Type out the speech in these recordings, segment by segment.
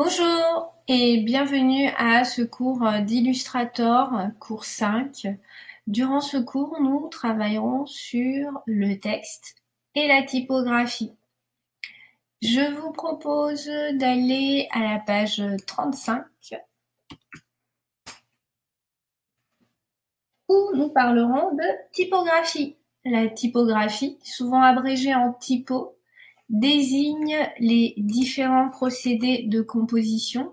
Bonjour et bienvenue à ce cours d'Illustrator, cours 5. Durant ce cours, nous travaillerons sur le texte et la typographie. Je vous propose d'aller à la page 35 où nous parlerons de typographie. La typographie, souvent abrégée en typo, désigne les différents procédés de composition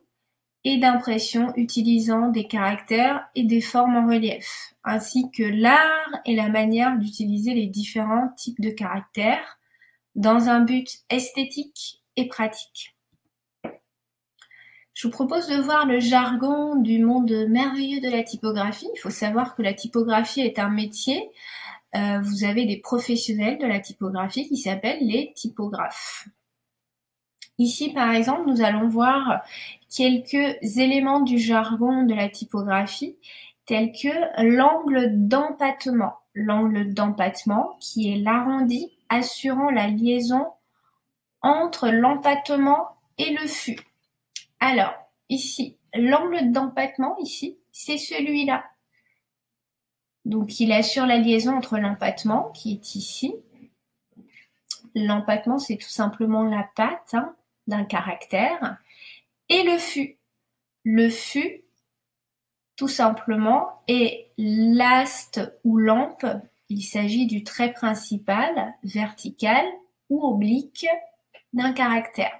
et d'impression utilisant des caractères et des formes en relief, ainsi que l'art et la manière d'utiliser les différents types de caractères dans un but esthétique et pratique. Je vous propose de voir le jargon du monde merveilleux de la typographie. Il faut savoir que la typographie est un métier. Vous avez des professionnels de la typographie qui s'appellent les typographes. Ici, par exemple, nous allons voir quelques éléments du jargon de la typographie, tels que l'angle d'empattement. L'angle d'empattement qui est l'arrondi assurant la liaison entre l'empattement et le fût. Alors, ici, l'angle d'empattement, ici, c'est celui-là. Donc, il assure la liaison entre l'empattement, qui est ici. L'empattement, c'est tout simplement la patte d'un caractère. Et le fût. Le fût, tout simplement, est l'aste ou lampe. Il s'agit du trait principal, vertical ou oblique d'un caractère.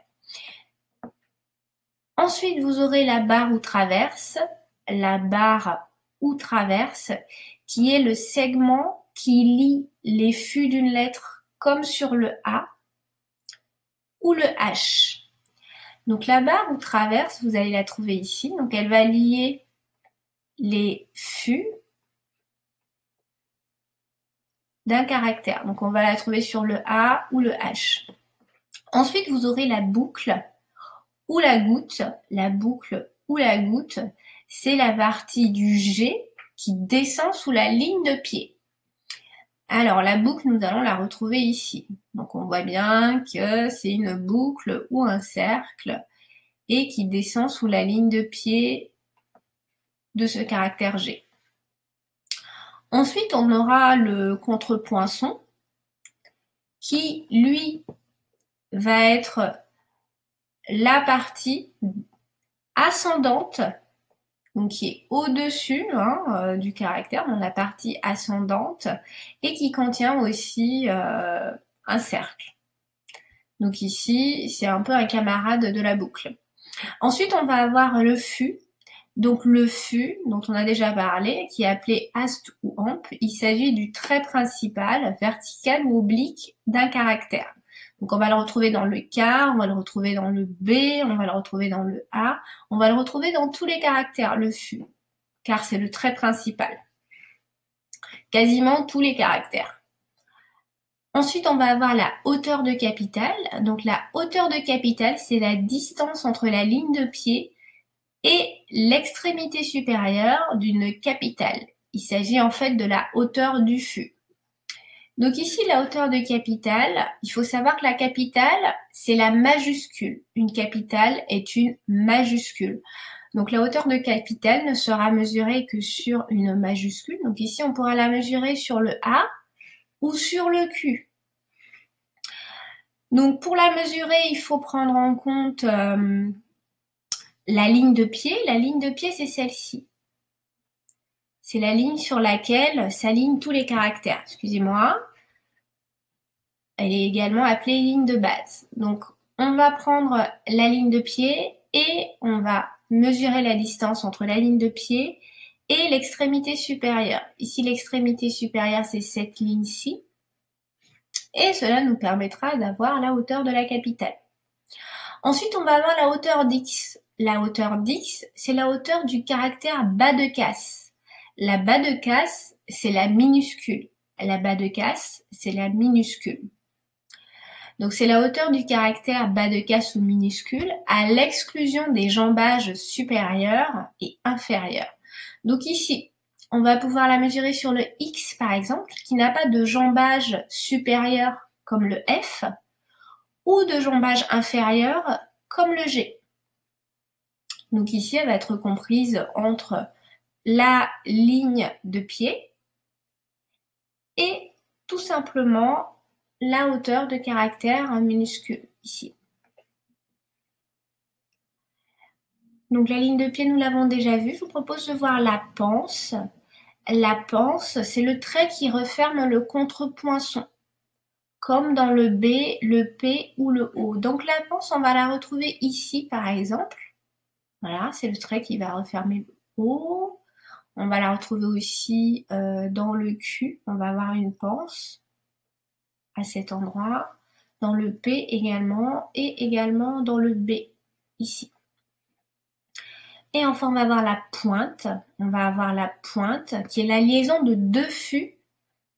Ensuite, vous aurez la barre ou traverse. La barre ou traverse, qui est le segment qui lie les fûts d'une lettre comme sur le A ou le H. Donc la barre ou traverse, vous allez la trouver ici. Donc elle va lier les fûts d'un caractère. Donc on va la trouver sur le A ou le H. Ensuite, vous aurez la boucle ou la goutte. La boucle ou la goutte, c'est la partie du G qui descend sous la ligne de pied. Alors la boucle, nous allons la retrouver ici. Donc on voit bien que c'est une boucle ou un cercle et qui descend sous la ligne de pied de ce caractère G. Ensuite, on aura le contrepoinçon qui, lui, va être la partie ascendante, donc qui est au-dessus du caractère, dans la partie ascendante, et qui contient aussi un cercle. Donc ici, c'est un peu un camarade de la boucle. Ensuite, on va avoir le fût. Donc le fût, dont on a déjà parlé, qui est appelé aste ou ampe, il s'agit du trait principal, vertical ou oblique d'un caractère. Donc on va le retrouver dans le K, on va le retrouver dans le B, on va le retrouver dans le A, on va le retrouver dans tous les caractères, le fût, car c'est le trait principal. Quasiment tous les caractères. Ensuite, on va avoir la hauteur de capitale. Donc la hauteur de capitale, c'est la distance entre la ligne de pied et l'extrémité supérieure d'une capitale. Il s'agit en fait de la hauteur du fût. Donc ici, la hauteur de capitale, il faut savoir que la capitale, c'est la majuscule. Une capitale est une majuscule. Donc la hauteur de capitale ne sera mesurée que sur une majuscule. Donc ici, on pourra la mesurer sur le A ou sur le Q. Donc pour la mesurer, il faut prendre en compte la ligne de pied. La ligne de pied, c'est celle-ci. C'est la ligne sur laquelle s'alignent tous les caractères. Excusez-moi. Elle est également appelée ligne de base. Donc, on va prendre la ligne de pied et on va mesurer la distance entre la ligne de pied et l'extrémité supérieure. Ici, l'extrémité supérieure, c'est cette ligne-ci. Et cela nous permettra d'avoir la hauteur de la capitale. Ensuite, on va avoir la hauteur d'X. La hauteur d'X, c'est la hauteur du caractère bas de casse. La bas de casse, c'est la minuscule. La bas de casse, c'est la minuscule. Donc c'est la hauteur du caractère bas de casse ou minuscule à l'exclusion des jambages supérieurs et inférieurs. Donc ici, on va pouvoir la mesurer sur le X par exemple, qui n'a pas de jambage supérieur comme le F, ou de jambage inférieur comme le G. Donc ici, elle va être comprise entre la ligne de pied et tout simplement la hauteur de caractère minuscule ici. Donc la ligne de pied, nous l'avons déjà vue. Je vous propose de voir la panse. La panse, c'est le trait qui referme le contrepoinçon, comme dans le B, le P ou le O. Donc la panse, on va la retrouver ici par exemple. Voilà, c'est le trait qui va refermer le O. On va la retrouver aussi dans le Q. On va avoir une panse à cet endroit. Dans le P également et également dans le B ici. Et enfin, on va avoir la pointe. On va avoir la pointe qui est la liaison de deux fûts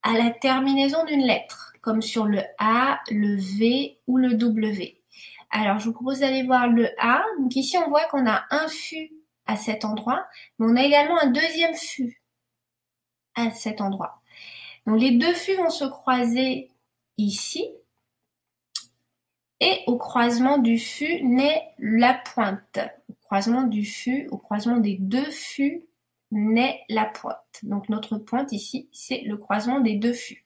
à la terminaison d'une lettre, comme sur le A, le V ou le W. Alors, je vous propose d'aller voir le A. Donc ici, on voit qu'on a un fût à cet endroit, mais on a également un deuxième fût à cet endroit. Donc, les deux fûts vont se croiser ici. Et au croisement du fût naît la pointe. Au croisement du fût, au croisement des deux fûts naît la pointe. Donc notre pointe ici, c'est le croisement des deux fûts.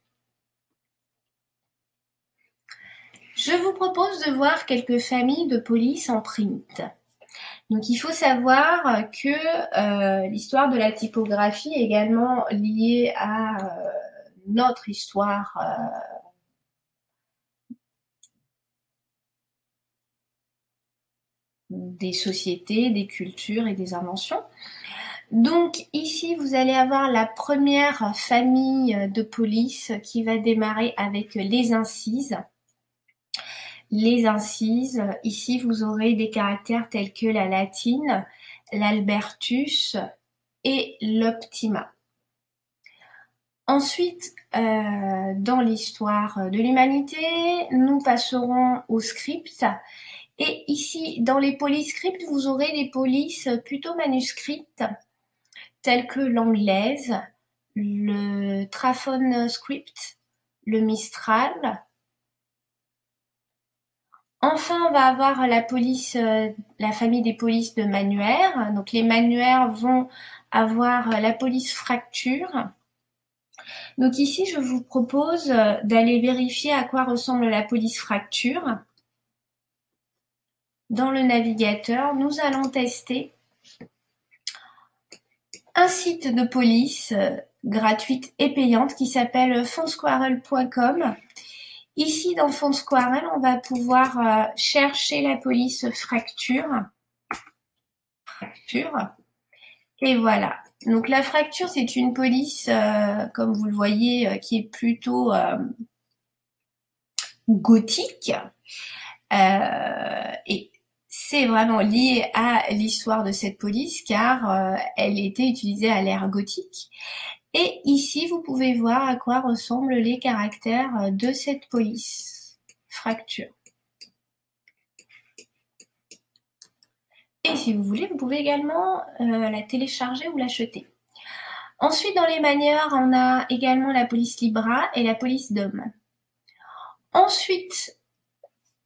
Je vous propose de voir quelques familles de police en print. Donc il faut savoir que l'histoire de la typographie est également liée à notre histoire des sociétés, des cultures et des inventions. Donc ici, vous allez avoir la première famille de police qui va démarrer avec les incises. Les incises, ici vous aurez des caractères tels que la latine, l'albertus et l'optima. Ensuite, dans l'histoire de l'humanité, nous passerons au script. Et ici, dans les polyscripts, vous aurez des polices plutôt manuscrites, telles que l'anglaise, le Traphone Script, le Mistral. Enfin, on va avoir la police, la famille des polices de manuaires. Donc les manuaires vont avoir la police fracture. Donc ici, je vous propose d'aller vérifier à quoi ressemble la police fracture. Dans le navigateur, nous allons tester un site de police gratuite et payante qui s'appelle fondsquarrel.com. Ici, dans Fondsquarrel, on va pouvoir chercher la police fracture. Et voilà. Donc la fracture, c'est une police, comme vous le voyez, qui est plutôt gothique. Et c'est vraiment lié à l'histoire de cette police car elle était utilisée à l'ère gothique. Et ici, vous pouvez voir à quoi ressemblent les caractères de cette police fracture. Et si vous voulez, vous pouvez également la télécharger ou l'acheter. Ensuite, dans les manières, on a également la police Libra et la police Dom. Ensuite,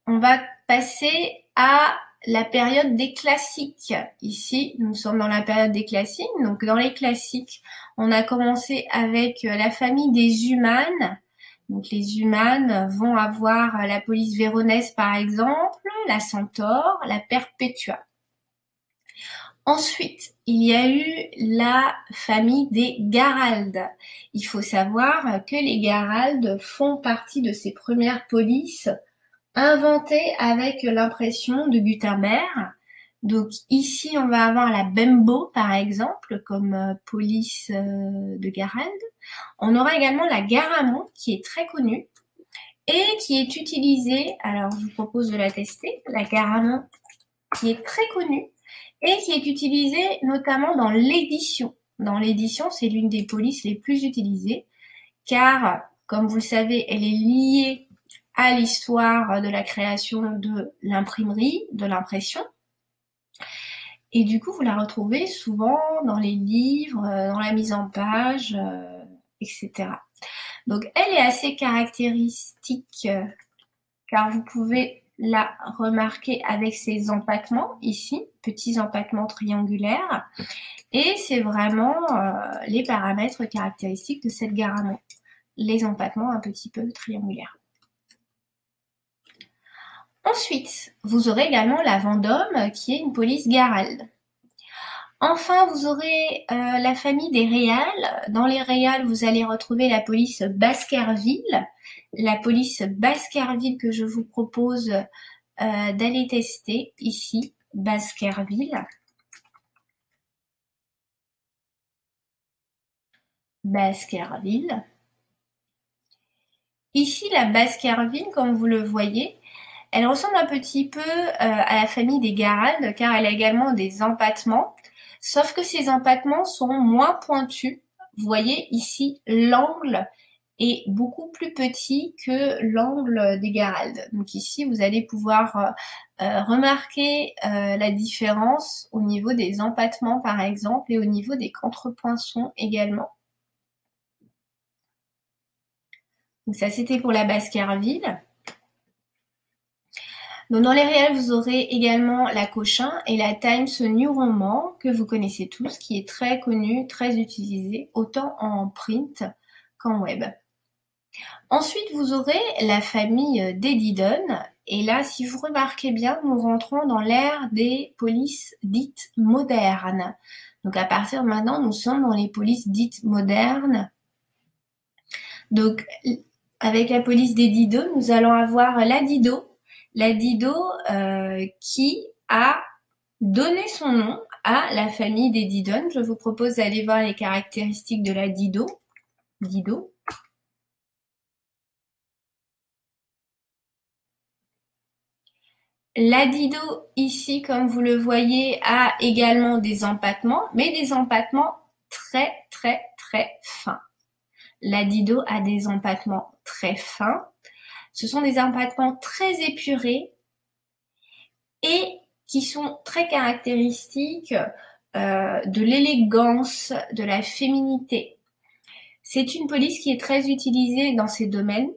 on va passer à la période des classiques. Ici, nous sommes dans la période des classiques. Donc, dans les classiques, on a commencé avec la famille des humanes. Donc, les humanes vont avoir la police véronèse, par exemple, la centaure, la perpétua. Ensuite, il y a eu la famille des Garaldes. Il faut savoir que les Garaldes font partie de ces premières polices inventées avec l'impression de Gutenberg. Donc ici, on va avoir la Bembo, par exemple, comme police de Garalde. On aura également la Garamond, qui est très connue et qui est utilisée, alors je vous propose de la tester, la Garamond, qui est très connue et qui est utilisée notamment dans l'édition. Dans l'édition, c'est l'une des polices les plus utilisées car, comme vous le savez, elle est liée à l'histoire de la création de l'imprimerie, de l'impression. Et du coup, vous la retrouvez souvent dans les livres, dans la mise en page, etc. Donc, elle est assez caractéristique car vous pouvez la remarquer avec ses empattements ici, petits empattements triangulaires. Et c'est vraiment les paramètres caractéristiques de cette gare à main, les empattements un petit peu triangulaires. Ensuite, vous aurez également la Vendôme qui est une police Garald. Enfin, vous aurez la famille des Réals. Dans les Réals, vous allez retrouver la police Baskerville. La police Baskerville que je vous propose d'aller tester ici, Baskerville. Baskerville. Ici, la Baskerville, comme vous le voyez, elle ressemble un petit peu à la famille des Garald, car elle a également des empattements, sauf que ces empattements sont moins pointus. Vous voyez ici, l'angle est beaucoup plus petit que l'angle des Garald. Donc ici, vous allez pouvoir remarquer la différence au niveau des empattements, par exemple, et au niveau des contrepoinçons également. Donc ça, c'était pour la Baskerville. Donc dans les réels, vous aurez également la Cochin et la Times New Roman, que vous connaissez tous, qui est très connue, très utilisée, autant en print qu'en web. Ensuite, vous aurez la famille d'Edidon. Et là, si vous remarquez bien, nous rentrons dans l'ère des polices dites modernes. Donc à partir de maintenant, nous sommes dans les polices dites modernes. Donc avec la police d'Edidon, nous allons avoir la Dido. La Dido qui a donné son nom à la famille des Didon. Je vous propose d'aller voir les caractéristiques de la Dido. Dido. La Dido, ici, comme vous le voyez, a également des empattements, mais des empattements très, très, très fins. La Dido a des empattements très fins. Ce sont des empattements très épurés et qui sont très caractéristiques de l'élégance, de la féminité. C'est une police qui est très utilisée dans ces domaines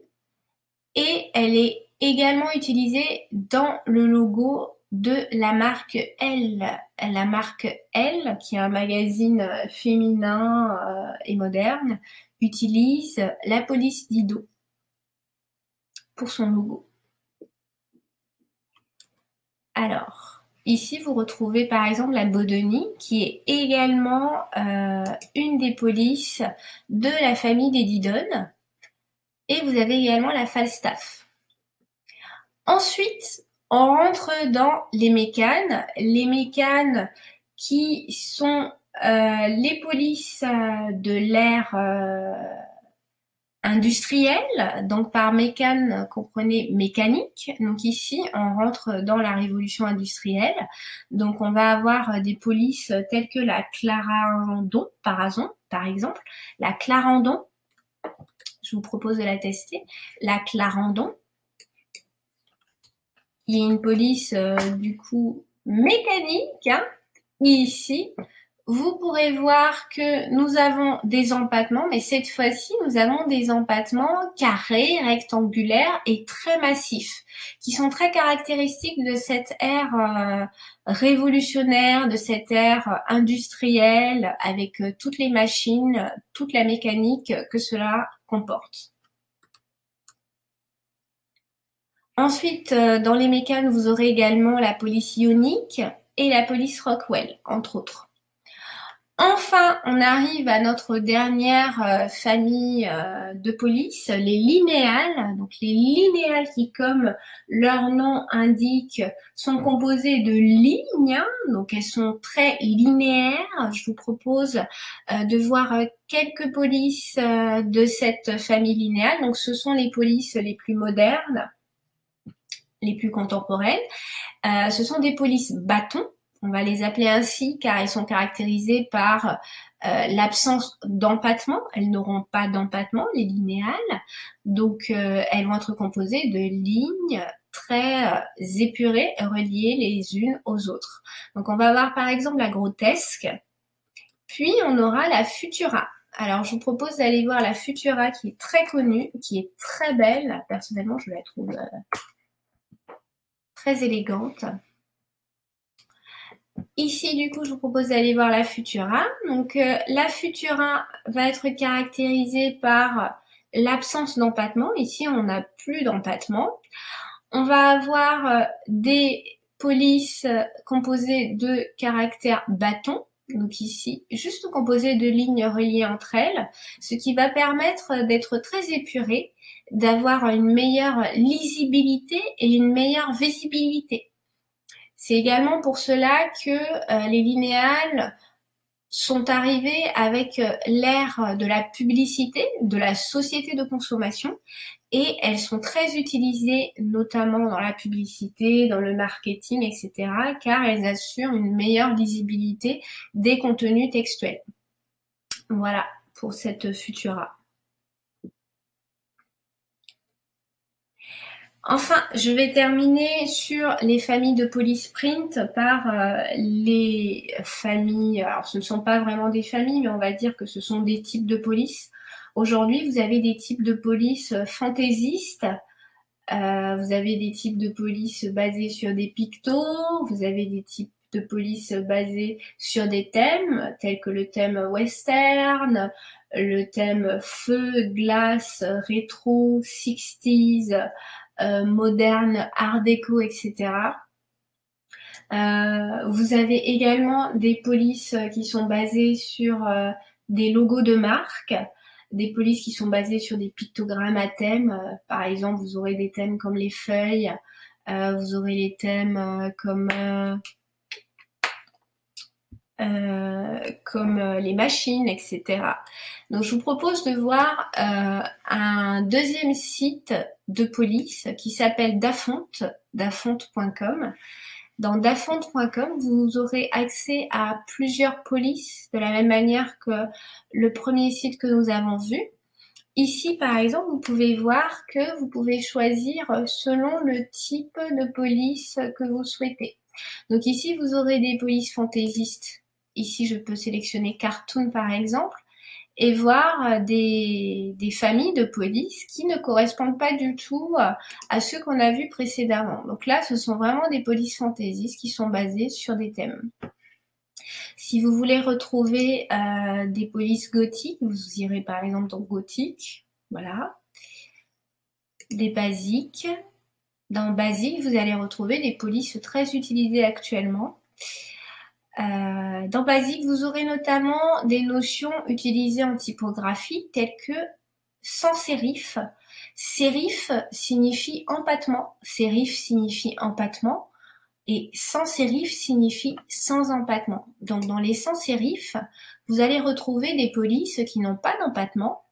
et elle est également utilisée dans le logo de la marque Elle. La marque Elle, qui est un magazine féminin et moderne, utilise la police Dido pour son logo. Alors, ici, vous retrouvez par exemple la Bodoni, qui est également une des polices de la famille des Didon. Et vous avez également la Falstaff. Ensuite, on rentre dans les mécanes. Les mécanes qui sont les polices de l'ère industrielle. Donc par mécane, comprenez mécanique. Donc ici, on rentre dans la révolution industrielle. Donc on va avoir des polices telles que la Clarendon, par exemple. La Clarendon, je vous propose de la tester. La Clarendon, il y a une police du coup mécanique. Hein. Ici, vous pourrez voir que nous avons des empattements, mais cette fois-ci, nous avons des empattements carrés, rectangulaires et très massifs, qui sont très caractéristiques de cette ère révolutionnaire, de cette ère industrielle, avec toutes les machines, toute la mécanique que cela comporte. Ensuite, dans les mécanes, vous aurez également la police ionique et la police Rockwell, entre autres. Enfin, on arrive à notre dernière famille de police, les linéales. Donc les linéales qui, comme leur nom indique, sont composées de lignes. Donc elles sont très linéaires. Je vous propose de voir quelques polices de cette famille linéale. Donc ce sont les polices les plus modernes, les plus contemporaines. Ce sont des polices bâtons. On va les appeler ainsi car elles sont caractérisées par l'absence d'empattement. Elles n'auront pas d'empattement, les linéales. Donc, elles vont être composées de lignes très épurées, reliées les unes aux autres. Donc, on va avoir par exemple la grotesque. Puis, on aura la futura. Alors, je vous propose d'aller voir la futura qui est très connue, qui est très belle. Personnellement, je la trouve très élégante. Ici, du coup, je vous propose d'aller voir la Futura. Donc, la Futura va être caractérisée par l'absence d'empattement. Ici, on n'a plus d'empattement. On va avoir des polices composées de caractères bâtons. Donc ici, juste composées de lignes reliées entre elles, ce qui va permettre d'être très épuré, d'avoir une meilleure lisibilité et une meilleure visibilité. C'est également pour cela que les linéales sont arrivés avec l'ère de la publicité, de la société de consommation, et elles sont très utilisées notamment dans la publicité, dans le marketing, etc., car elles assurent une meilleure lisibilité des contenus textuels. Voilà pour cette Futura. Enfin, je vais terminer sur les familles de police print par les familles, alors ce ne sont pas vraiment des familles, mais on va dire que ce sont des types de police. Aujourd'hui, vous avez des types de police fantaisistes, vous avez des types de police basés sur des pictos, vous avez des types de police basés sur des thèmes, tels que le thème western, le thème feu, glace, rétro, 60s, moderne, art déco, etc. Vous avez également des polices qui sont basées sur des logos de marque, des polices qui sont basées sur des pictogrammes à thème. Par exemple, vous aurez des thèmes comme les feuilles, vous aurez les thèmes comme les machines, etc. Donc, je vous propose de voir un deuxième site de police qui s'appelle Dafonte, dafonte.com. Dans dafonte.com, vous aurez accès à plusieurs polices de la même manière que le premier site que nous avons vu. Ici, par exemple, vous pouvez voir que vous pouvez choisir selon le type de police que vous souhaitez. Donc ici, vous aurez des polices fantaisistes. Ici, je peux sélectionner Cartoon, par exemple, et voir des familles de polices qui ne correspondent pas du tout à ceux qu'on a vus précédemment. Donc là, ce sont vraiment des polices fantaisistes qui sont basées sur des thèmes. Si vous voulez retrouver des polices gothiques, vous irez par exemple dans Gothique, voilà. Des basiques. Dans Basique, vous allez retrouver des polices très utilisées actuellement. Dans Basique, vous aurez notamment des notions utilisées en typographie telles que sans sérif. Sérif signifie empattement. Sérif signifie empattement. Et sans sérif signifie sans empattement. Donc dans les sans sérif, vous allez retrouver des polices qui n'ont pas d'empattement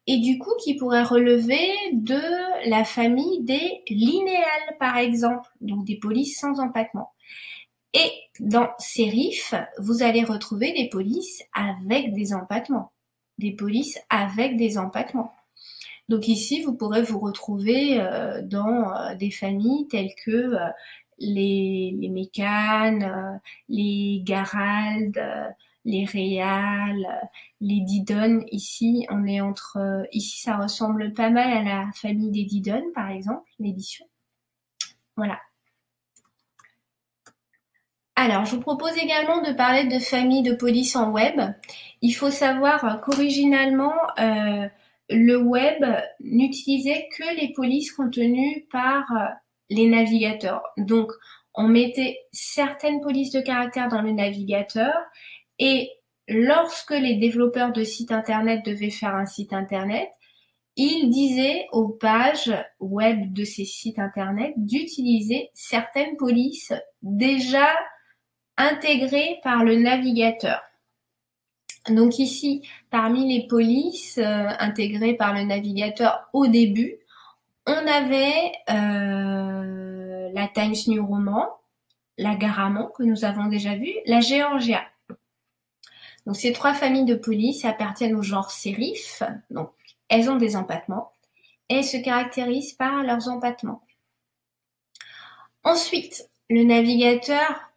et du coup qui pourraient relever de la famille des linéales par exemple, donc des polices sans empattement. Et dans sérif, vous allez retrouver des polices avec des empattements. Des polices avec des empattements. Donc ici, vous pourrez vous retrouver dans des familles telles que les Mécanes, les Garald, les Réal, les Didon. Ici, on est ici, ça ressemble pas mal à la famille des Didon, par exemple, l'édition. Voilà. Alors, je vous propose également de parler de famille de police en web. Il faut savoir qu'originalement, le web n'utilisait que les polices contenues par les navigateurs. Donc, on mettait certaines polices de caractère dans le navigateur et lorsque les développeurs de sites internet devaient faire un site internet, ils disaient aux pages web de ces sites internet d'utiliser certaines polices déjà intégrées par le navigateur. Donc ici, parmi les polices intégrées par le navigateur au début, on avait la Times New Roman, la Garamond que nous avons déjà vu, la Georgia. Donc ces trois familles de polices appartiennent au genre sérif, donc elles ont des empattements et elles se caractérisent par leurs empattements. Ensuite, le navigateur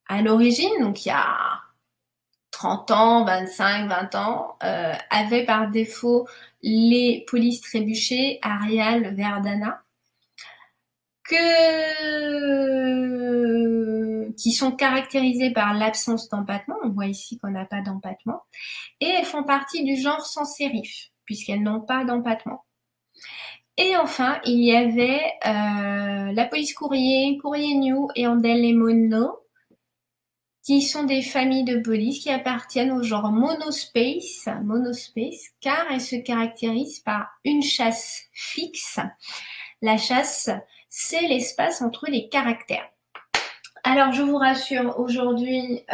à l'origine, donc il y a 30 ans, 25, 20 ans, avait par défaut les polices trébuchées, Arial, Verdana, que qui sont caractérisées par l'absence d'empattement. On voit ici qu'on n'a pas d'empattement. Et elles font partie du genre sans sérif, puisqu'elles n'ont pas d'empattement. Et enfin, il y avait la police courrier, courrier new et Andel et Mono, qui sont des familles de police qui appartiennent au genre monospace, car elles se caractérisent par une chasse fixe. La chasse, c'est l'espace entre les caractères. Alors, je vous rassure, aujourd'hui,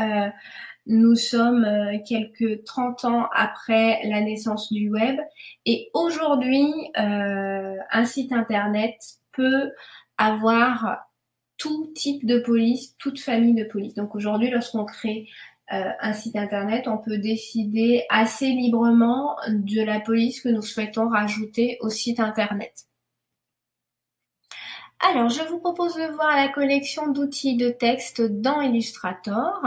nous sommes quelques 30 ans après la naissance du web et aujourd'hui, un site internet peut avoir tout type de police, toute famille de police. Donc aujourd'hui, lorsqu'on crée un site internet, on peut décider assez librement de la police que nous souhaitons rajouter au site internet. Alors, je vous propose de voir la collection d'outils de texte dans Illustrator.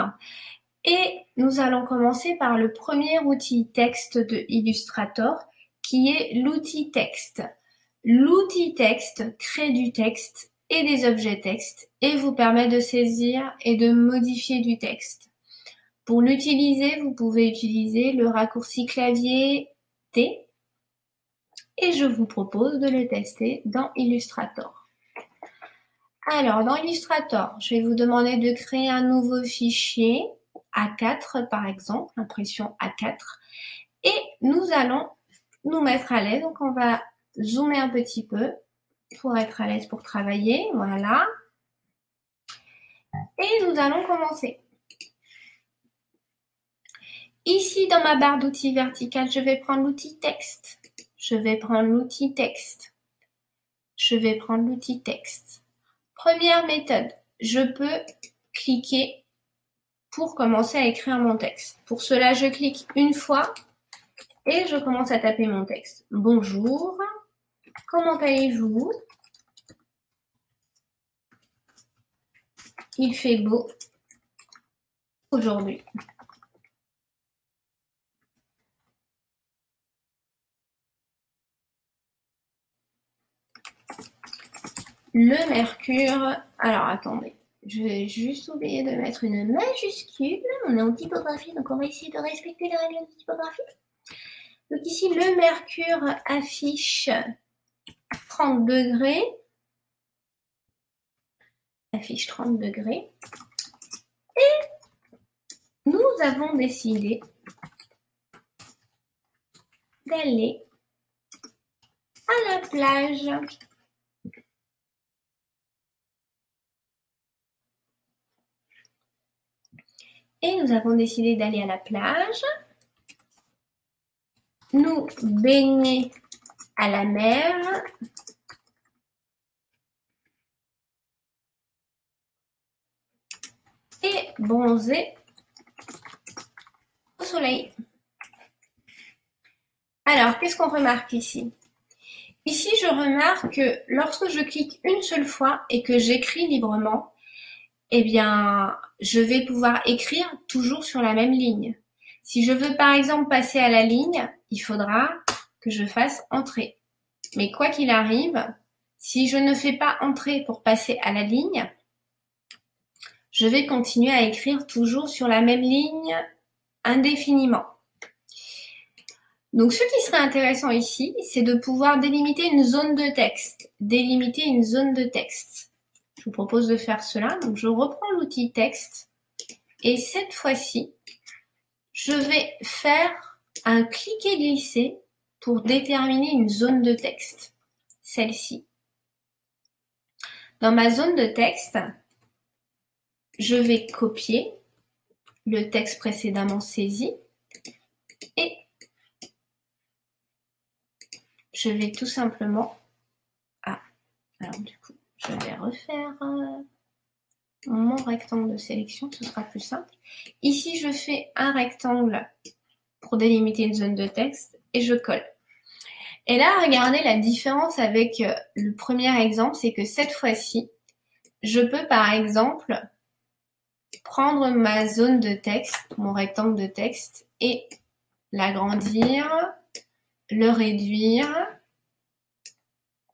Et nous allons commencer par le premier outil texte de Illustrator, qui est l'outil texte. L'outil texte crée du texte et des objets texte et vous permet de saisir et de modifier du texte. Pour l'utiliser, vous pouvez utiliser le raccourci clavier T et je vous propose de le tester dans Illustrator. Alors, dans Illustrator, je vais vous demander de créer un nouveau fichier A4 par exemple, impression A4 et nous allons nous mettre à l'aise. Donc, on va zoomer un petit peu pour être à l'aise pour travailler, voilà. Et nous allons commencer. Ici, dans ma barre d'outils verticale, je vais prendre l'outil texte. Je vais prendre l'outil texte. Je vais prendre l'outil texte. Première méthode, je peux cliquer pour commencer à écrire mon texte. Pour cela, je clique une fois et je commence à taper mon texte. Bonjour, comment allez-vous? Il fait beau aujourd'hui. Le mercure, alors attendez, je vais juste oublier de mettre une majuscule, on est en typographie, donc on va essayer de respecter les règles de typographie. Donc ici, le mercure affiche 30 degrés, et nous avons décidé d'aller à la plage. Et nous avons décidé d'aller à la plage, nous baigner à la mer, et bronzer au soleil. Alors, qu'est-ce qu'on remarque ici? Ici, je remarque que lorsque je clique une seule fois et que j'écris librement, eh bien, je vais pouvoir écrire toujours sur la même ligne. Si je veux par exemple passer à la ligne, il faudra que je fasse entrée. Mais quoi qu'il arrive, si je ne fais pas entrée pour passer à la ligne, je vais continuer à écrire toujours sur la même ligne indéfiniment. Donc, ce qui serait intéressant ici, c'est de pouvoir délimiter une zone de texte. Délimiter une zone de texte. Je vous propose de faire cela. Donc, je reprends l'outil texte. Et cette fois-ci, je vais faire un cliquer-glisser pour déterminer une zone de texte. Celle-ci. Dans ma zone de texte, je vais copier le texte précédemment saisi et je vais tout simplement... alors du coup, je vais refaire mon rectangle de sélection, ce sera plus simple. Ici, je fais un rectangle pour délimiter une zone de texte et je colle. Et là, regardez la différence avec le premier exemple, c'est que cette fois-ci, je peux par exemple prendre ma zone de texte, mon rectangle de texte, et l'agrandir, le réduire,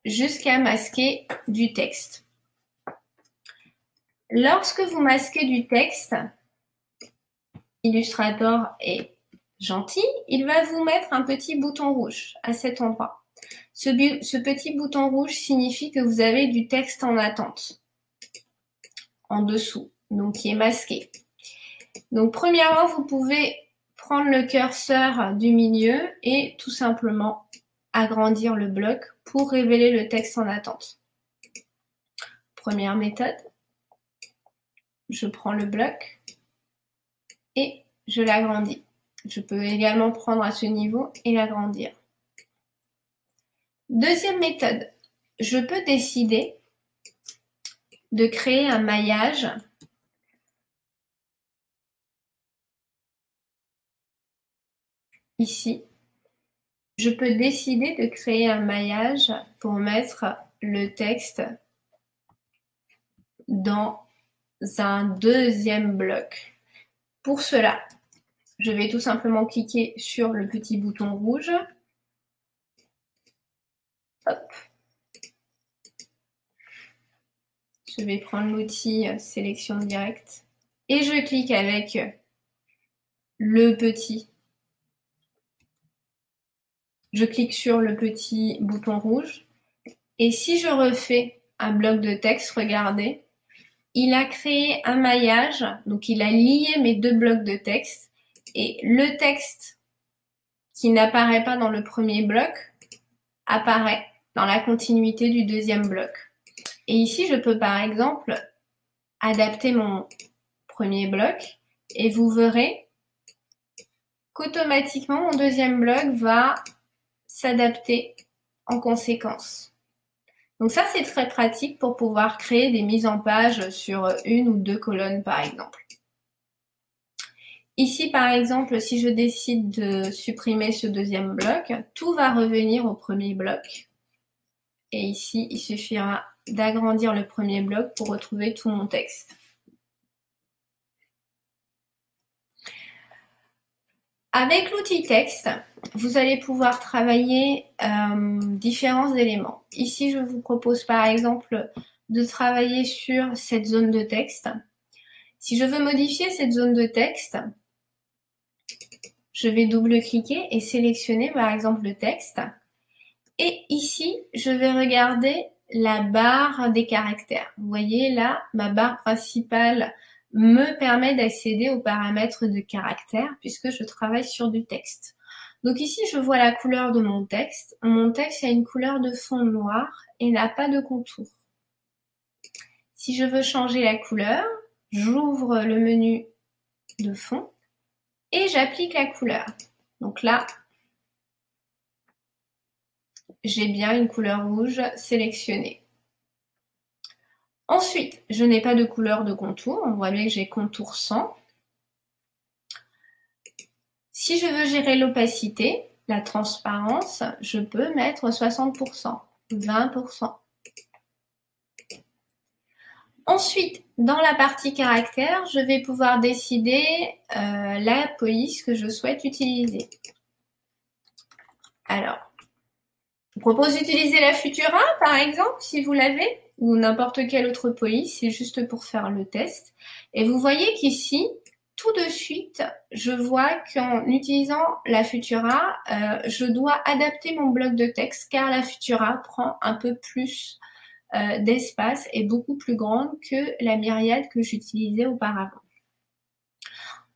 jusqu'à masquer du texte. Lorsque vous masquez du texte, Illustrator est gentil, il va vous mettre un petit bouton rouge à cet endroit. Ce petit bouton rouge signifie que vous avez du texte en attente, en dessous, donc qui est masqué. Donc premièrement, vous pouvez prendre le curseur du milieu et tout simplement agrandir le bloc pour révéler le texte en attente. Première méthode, je prends le bloc et je l'agrandis. Je peux également prendre à ce niveau et l'agrandir. Deuxième méthode, je peux décider de créer un maillage ici. Je peux décider de créer un maillage pour mettre le texte dans un deuxième bloc. Pour cela, je vais tout simplement cliquer sur le petit bouton rouge. Hop. Je vais prendre l'outil sélection directe et je clique avec le petit. Je clique sur le petit bouton rouge et si je refais un bloc de texte, regardez, il a créé un maillage, donc il a lié mes deux blocs de texte et le texte qui n'apparaît pas dans le premier bloc apparaît dans la continuité du deuxième bloc. Et ici, je peux par exemple adapter mon premier bloc et vous verrez qu'automatiquement mon deuxième bloc va s'adapter en conséquence. Donc ça, c'est très pratique pour pouvoir créer des mises en page sur une ou deux colonnes par exemple. Ici, par exemple, si je décide de supprimer ce deuxième bloc, tout va revenir au premier bloc. Et ici, il suffira d'agrandir le premier bloc pour retrouver tout mon texte. Avec l'outil texte, vous allez pouvoir travailler différents éléments. Ici, je vous propose par exemple de travailler sur cette zone de texte. Si je veux modifier cette zone de texte, je vais double-cliquer et sélectionner par exemple le texte. Et ici, je vais regarder la barre des caractères. Vous voyez là, ma barre principale me permet d'accéder aux paramètres de caractères puisque je travaille sur du texte. Donc ici, je vois la couleur de mon texte. Mon texte a une couleur de fond noir et n'a pas de contour. Si je veux changer la couleur, j'ouvre le menu de fond et j'applique la couleur. Donc là, j'ai bien une couleur rouge sélectionnée. Ensuite, je n'ai pas de couleur de contour. On voit bien que j'ai contour 100. Si je veux gérer l'opacité, la transparence, je peux mettre 60%, 20%. Ensuite, dans la partie caractère, je vais pouvoir décider la police que je souhaite utiliser. Alors, je vous propose d'utiliser la Futura, par exemple, si vous l'avez, ou n'importe quelle autre police, c'est juste pour faire le test. Et vous voyez qu'ici, tout de suite, je vois qu'en utilisant la Futura, je dois adapter mon bloc de texte, car la Futura prend un peu plus d'espace est beaucoup plus grande que la myriade que j'utilisais auparavant.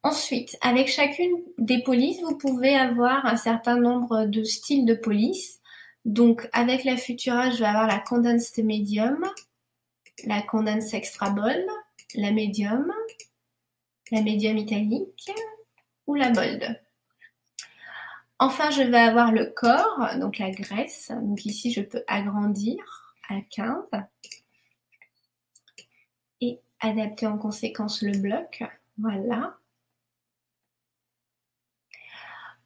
Ensuite, avec chacune des polices, vous pouvez avoir un certain nombre de styles de police. Donc, avec la Futura, je vais avoir la Condensed Medium, la Condensed Extra Bold, la Medium italique ou la Bold. Enfin, je vais avoir le corps, donc la graisse. Donc ici, je peux agrandir à 15. Et adapter en conséquence le bloc. Voilà.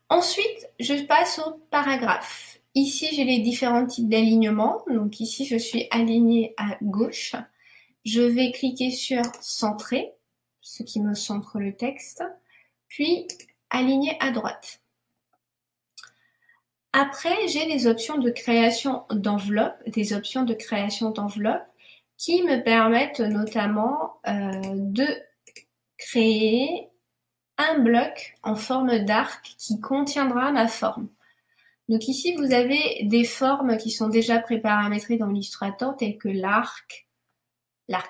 Ensuite, je passe au paragraphe. Ici, j'ai les différents types d'alignement. Donc ici, je suis alignée à gauche. Je vais cliquer sur centrer, ce qui me centre le texte. Puis, aligner à droite. Après, j'ai des options de création d'enveloppe, qui me permettent notamment de créer un bloc en forme d'arc qui contiendra ma forme. Donc ici, vous avez des formes qui sont déjà préparamétrées dans Illustrator, telles que l'arc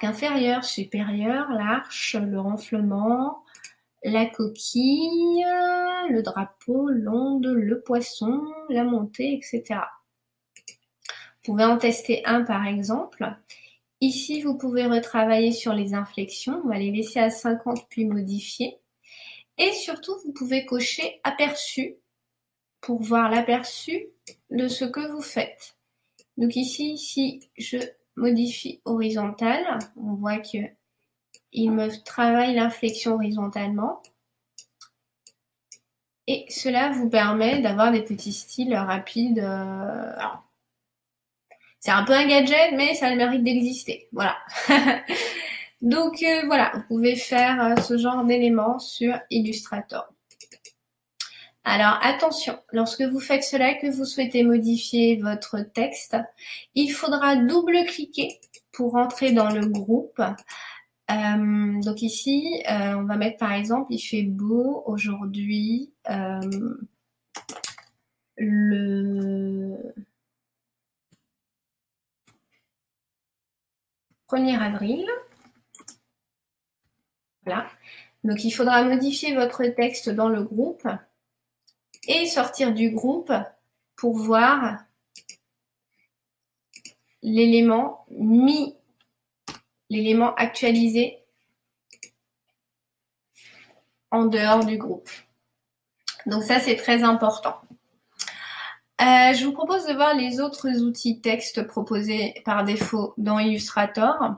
inférieur, supérieur, l'arche, le renflement, la coquille, le drapeau, l'onde, le poisson, la montée, etc. Vous pouvez en tester un par exemple. Ici, vous pouvez retravailler sur les inflexions. On va les laisser à 50 puis modifier. Et surtout, vous pouvez cocher aperçu pour voir l'aperçu de ce que vous faites. Donc ici, si je modifie horizontal, on voit que il me travaille l'inflexion horizontalement. Et cela vous permet d'avoir des petits styles rapides. C'est un peu un gadget, mais ça a le mérite d'exister. Voilà. Donc voilà, vous pouvez faire ce genre d'éléments sur Illustrator. Alors attention, lorsque vous faites cela, que vous souhaitez modifier votre texte, il faudra double-cliquer pour entrer dans le groupe. Donc ici, on va mettre par exemple, il fait beau aujourd'hui, le 1er avril. Voilà. Donc il faudra modifier votre texte dans le groupe et sortir du groupe pour voir l'élément actualisé en dehors du groupe. Donc ça, c'est très important. Je vous propose de voir les autres outils texte proposés par défaut dans Illustrator.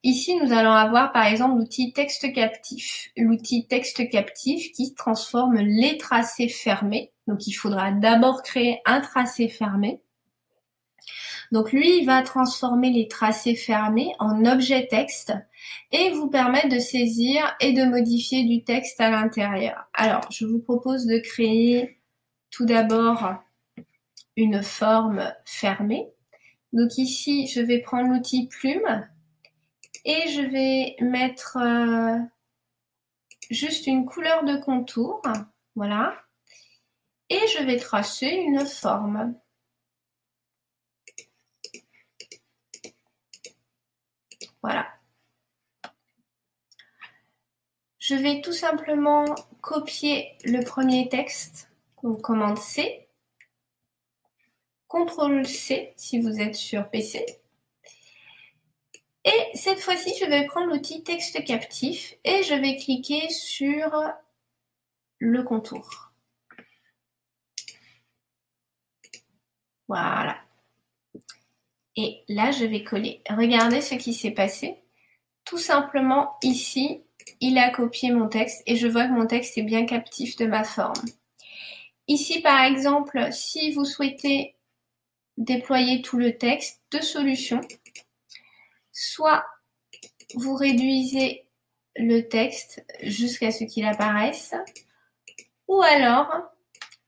Ici, nous allons avoir par exemple l'outil texte captif. L'outil texte captif qui transforme les tracés fermés. Donc, il faudra d'abord créer un tracé fermé. Donc, lui, il va transformer les tracés fermés en objet texte et vous permettre de saisir et de modifier du texte à l'intérieur. Alors, je vous propose de créer tout d'abord une forme fermée. Donc ici, je vais prendre l'outil plume et je vais mettre juste une couleur de contour, voilà, et je vais tracer une forme. Voilà. Je vais tout simplement copier le premier texte, donc commande C, CTRL C si vous êtes sur PC. Et cette fois-ci, je vais prendre l'outil texte captif et je vais cliquer sur le contour. Voilà. Et là, je vais coller. Regardez ce qui s'est passé. Tout simplement, ici, il a copié mon texte et je vois que mon texte est bien captif de ma forme. Ici, par exemple, si vous souhaitez déployer tout le texte, deux solutions. Soit vous réduisez le texte jusqu'à ce qu'il apparaisse, ou alors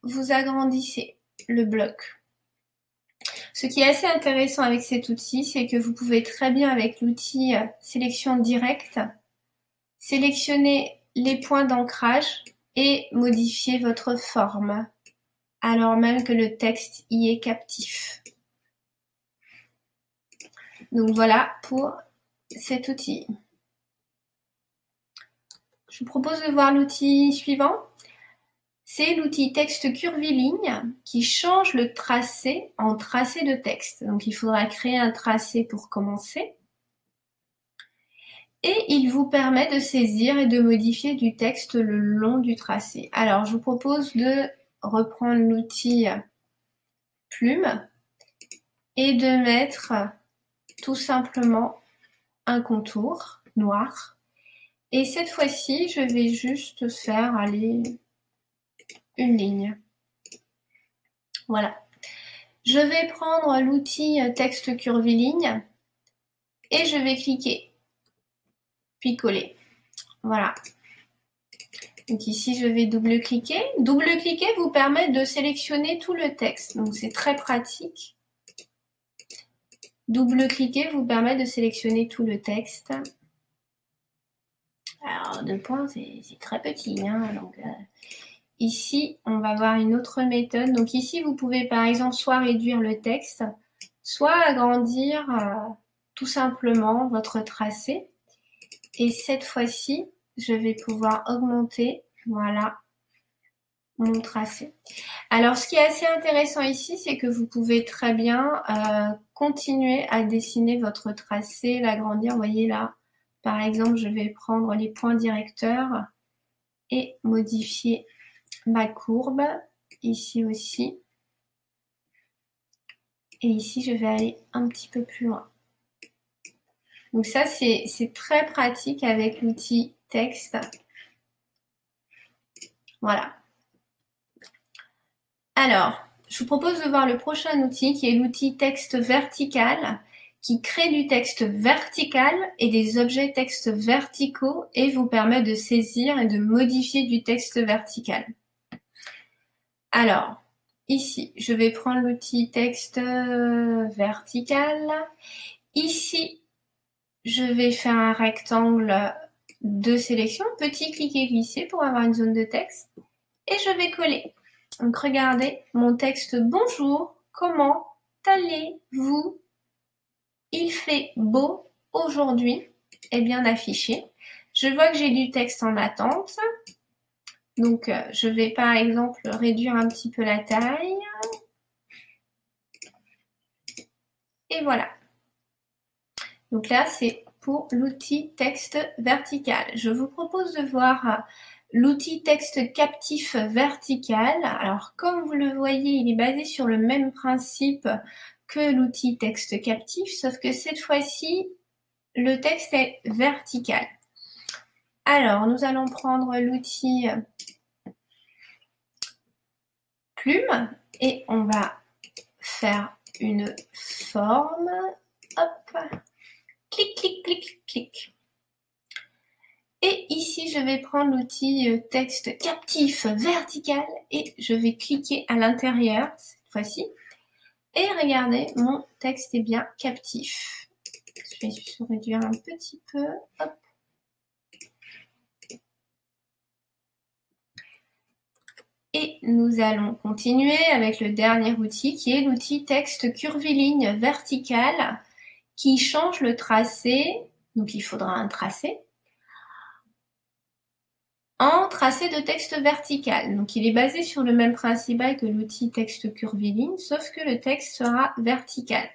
vous agrandissez le bloc. Ce qui est assez intéressant avec cet outil, c'est que vous pouvez très bien, avec l'outil sélection directe, sélectionner les points d'ancrage et modifier votre forme, alors même que le texte y est captif. Donc voilà pour cet outil. Je vous propose de voir l'outil suivant. C'est l'outil texte curviligne qui change le tracé en tracé de texte. Donc il faudra créer un tracé pour commencer. Et il vous permet de saisir et de modifier du texte le long du tracé. Alors je vous propose de reprendre l'outil plume et de mettre tout simplement un contour noir. Et cette fois-ci, je vais juste faire aller une ligne. Voilà. Je vais prendre l'outil texte curviligne et je vais cliquer, puis coller. Voilà. Donc ici, je vais double-cliquer. Double-cliquer vous permet de sélectionner tout le texte. Donc c'est très pratique. Double-cliquer vous permet de sélectionner tout le texte. Alors, 2 points, c'est très petit, hein, donc... Ici, on va voir une autre méthode. Donc ici, vous pouvez par exemple soit réduire le texte, soit agrandir tout simplement votre tracé. Et cette fois-ci, je vais pouvoir augmenter, voilà, mon tracé. Alors, ce qui est assez intéressant ici, c'est que vous pouvez très bien continuer à dessiner votre tracé, l'agrandir. Vous voyez là, par exemple, je vais prendre les points directeurs et modifier ma courbe, ici aussi. Et ici, je vais aller un petit peu plus loin. Donc ça, c'est très pratique avec l'outil texte. Voilà. Alors, je vous propose de voir le prochain outil qui est l'outil texte vertical, qui crée du texte vertical et des objets texte verticaux et vous permet de saisir et de modifier du texte vertical. Alors, ici, je vais prendre l'outil texte vertical. Ici, je vais faire un rectangle de sélection, petit cliquer glisser pour avoir une zone de texte. Et je vais coller. Donc regardez mon texte. Bonjour, comment allez-vous? Il fait beau aujourd'hui. Est bien affiché. Je vois que j'ai du texte en attente. Donc, je vais par exemple réduire un petit peu la taille. Et voilà. Donc là, c'est pour l'outil texte vertical. Je vous propose de voir l'outil texte captif vertical. Alors, comme vous le voyez, il est basé sur le même principe que l'outil texte captif, sauf que cette fois-ci, le texte est vertical. Alors, nous allons prendre l'outil plume et on va faire une forme. Hop, clic, clic, clic, clic. Et ici, je vais prendre l'outil texte captif vertical et je vais cliquer à l'intérieur cette fois-ci. Et regardez, mon texte est bien captif. Je vais juste réduire un petit peu. Hop. Et nous allons continuer avec le dernier outil qui est l'outil texte curviligne vertical qui change le tracé. Donc il faudra un tracé. En tracé de texte vertical. Donc il est basé sur le même principe que l'outil texte curviligne, sauf que le texte sera vertical.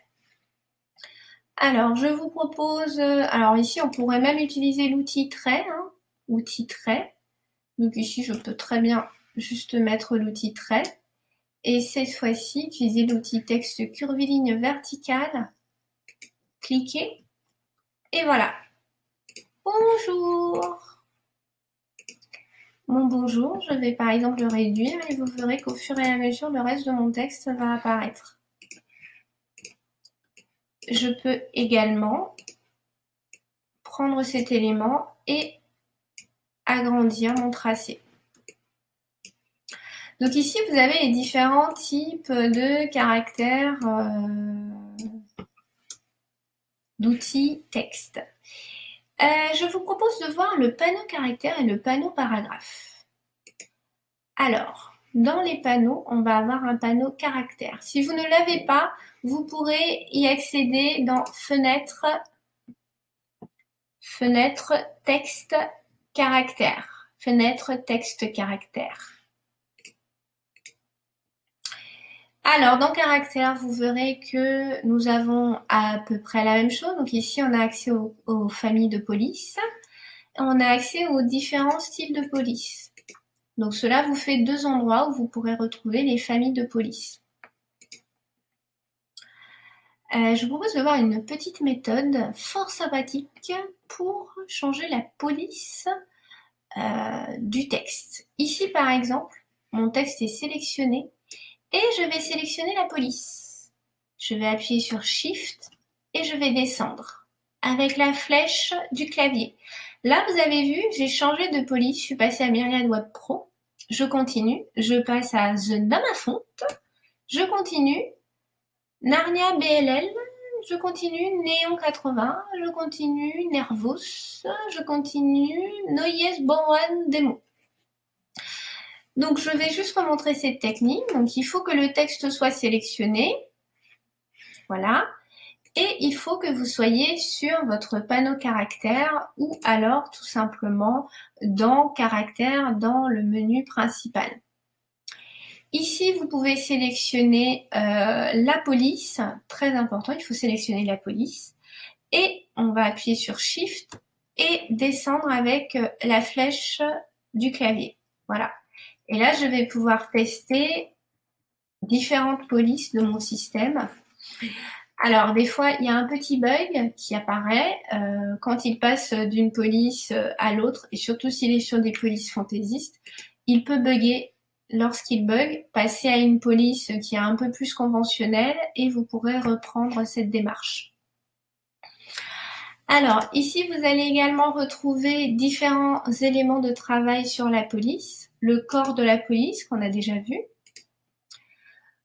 Alors je vous propose, alors ici on pourrait même utiliser l'outil trait, hein, outil trait. Donc ici je peux très bien juste mettre l'outil trait. Et cette fois-ci, utiliser l'outil texte curviligne vertical. Cliquez. Et voilà. Bonjour. Mon bonjour, je vais par exemple le réduire et vous verrez qu'au fur et à mesure, le reste de mon texte va apparaître. Je peux également prendre cet élément et agrandir mon tracé. Donc ici, vous avez les différents types de caractères d'outils texte. Je vous propose de voir le panneau caractère et le panneau paragraphe. Alors, dans les panneaux, on va avoir un panneau caractère. Si vous ne l'avez pas, vous pourrez y accéder dans Fenêtre, texte, caractère. Fenêtre, texte, caractère. Alors, dans caractère, vous verrez que nous avons à peu près la même chose. Donc ici, on a accès aux familles de police. On a accès aux différents styles de police. Donc cela vous fait 2 endroits où vous pourrez retrouver les familles de police. Je vous propose de voir une petite méthode fort sympathique pour changer la police du texte. Ici, par exemple, mon texte est sélectionné et je vais sélectionner la police. Je vais appuyer sur Shift et je vais descendre avec la flèche du clavier. Là, vous avez vu, j'ai changé de police, je suis passée à Myriad Web Pro. Je continue, je passe à The Namafont, je continue, Narnia BLL, je continue, Néon 80, je continue, Nervos, je continue, Noyes Boran Demo. Donc, je vais juste remontrer cette technique. Donc, il faut que le texte soit sélectionné. Voilà. Et il faut que vous soyez sur votre panneau caractère ou alors tout simplement dans caractère dans le menu principal. Ici, vous pouvez sélectionner la police. Très important, il faut sélectionner la police. Et on va appuyer sur Shift et descendre avec la flèche du clavier. Voilà. Et là, je vais pouvoir tester différentes polices de mon système. Alors, des fois, il y a un petit bug qui apparaît quand il passe d'une police à l'autre, et surtout s'il est sur des polices fantaisistes, il peut bugger. Lorsqu'il bug, passez à une police qui est un peu plus conventionnelle et vous pourrez reprendre cette démarche. Alors, ici, vous allez également retrouver différents éléments de travail sur la police, le corps de la police qu'on a déjà vu.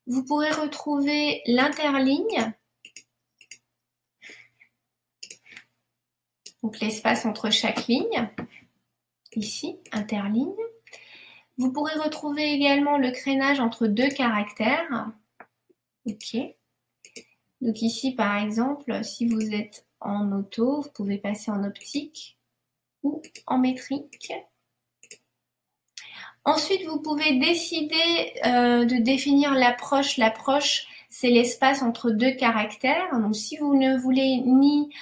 Vous pourrez retrouver l'interligne, donc l'espace entre chaque ligne, ici, interligne. Vous pourrez retrouver également le crénage entre deux caractères. Ok. Donc ici, par exemple, si vous êtes en auto, vous pouvez passer en optique ou en métrique. Ensuite, vous pouvez décider de définir l'approche. L'approche, c'est l'espace entre deux caractères. Donc, si vous ne voulez ni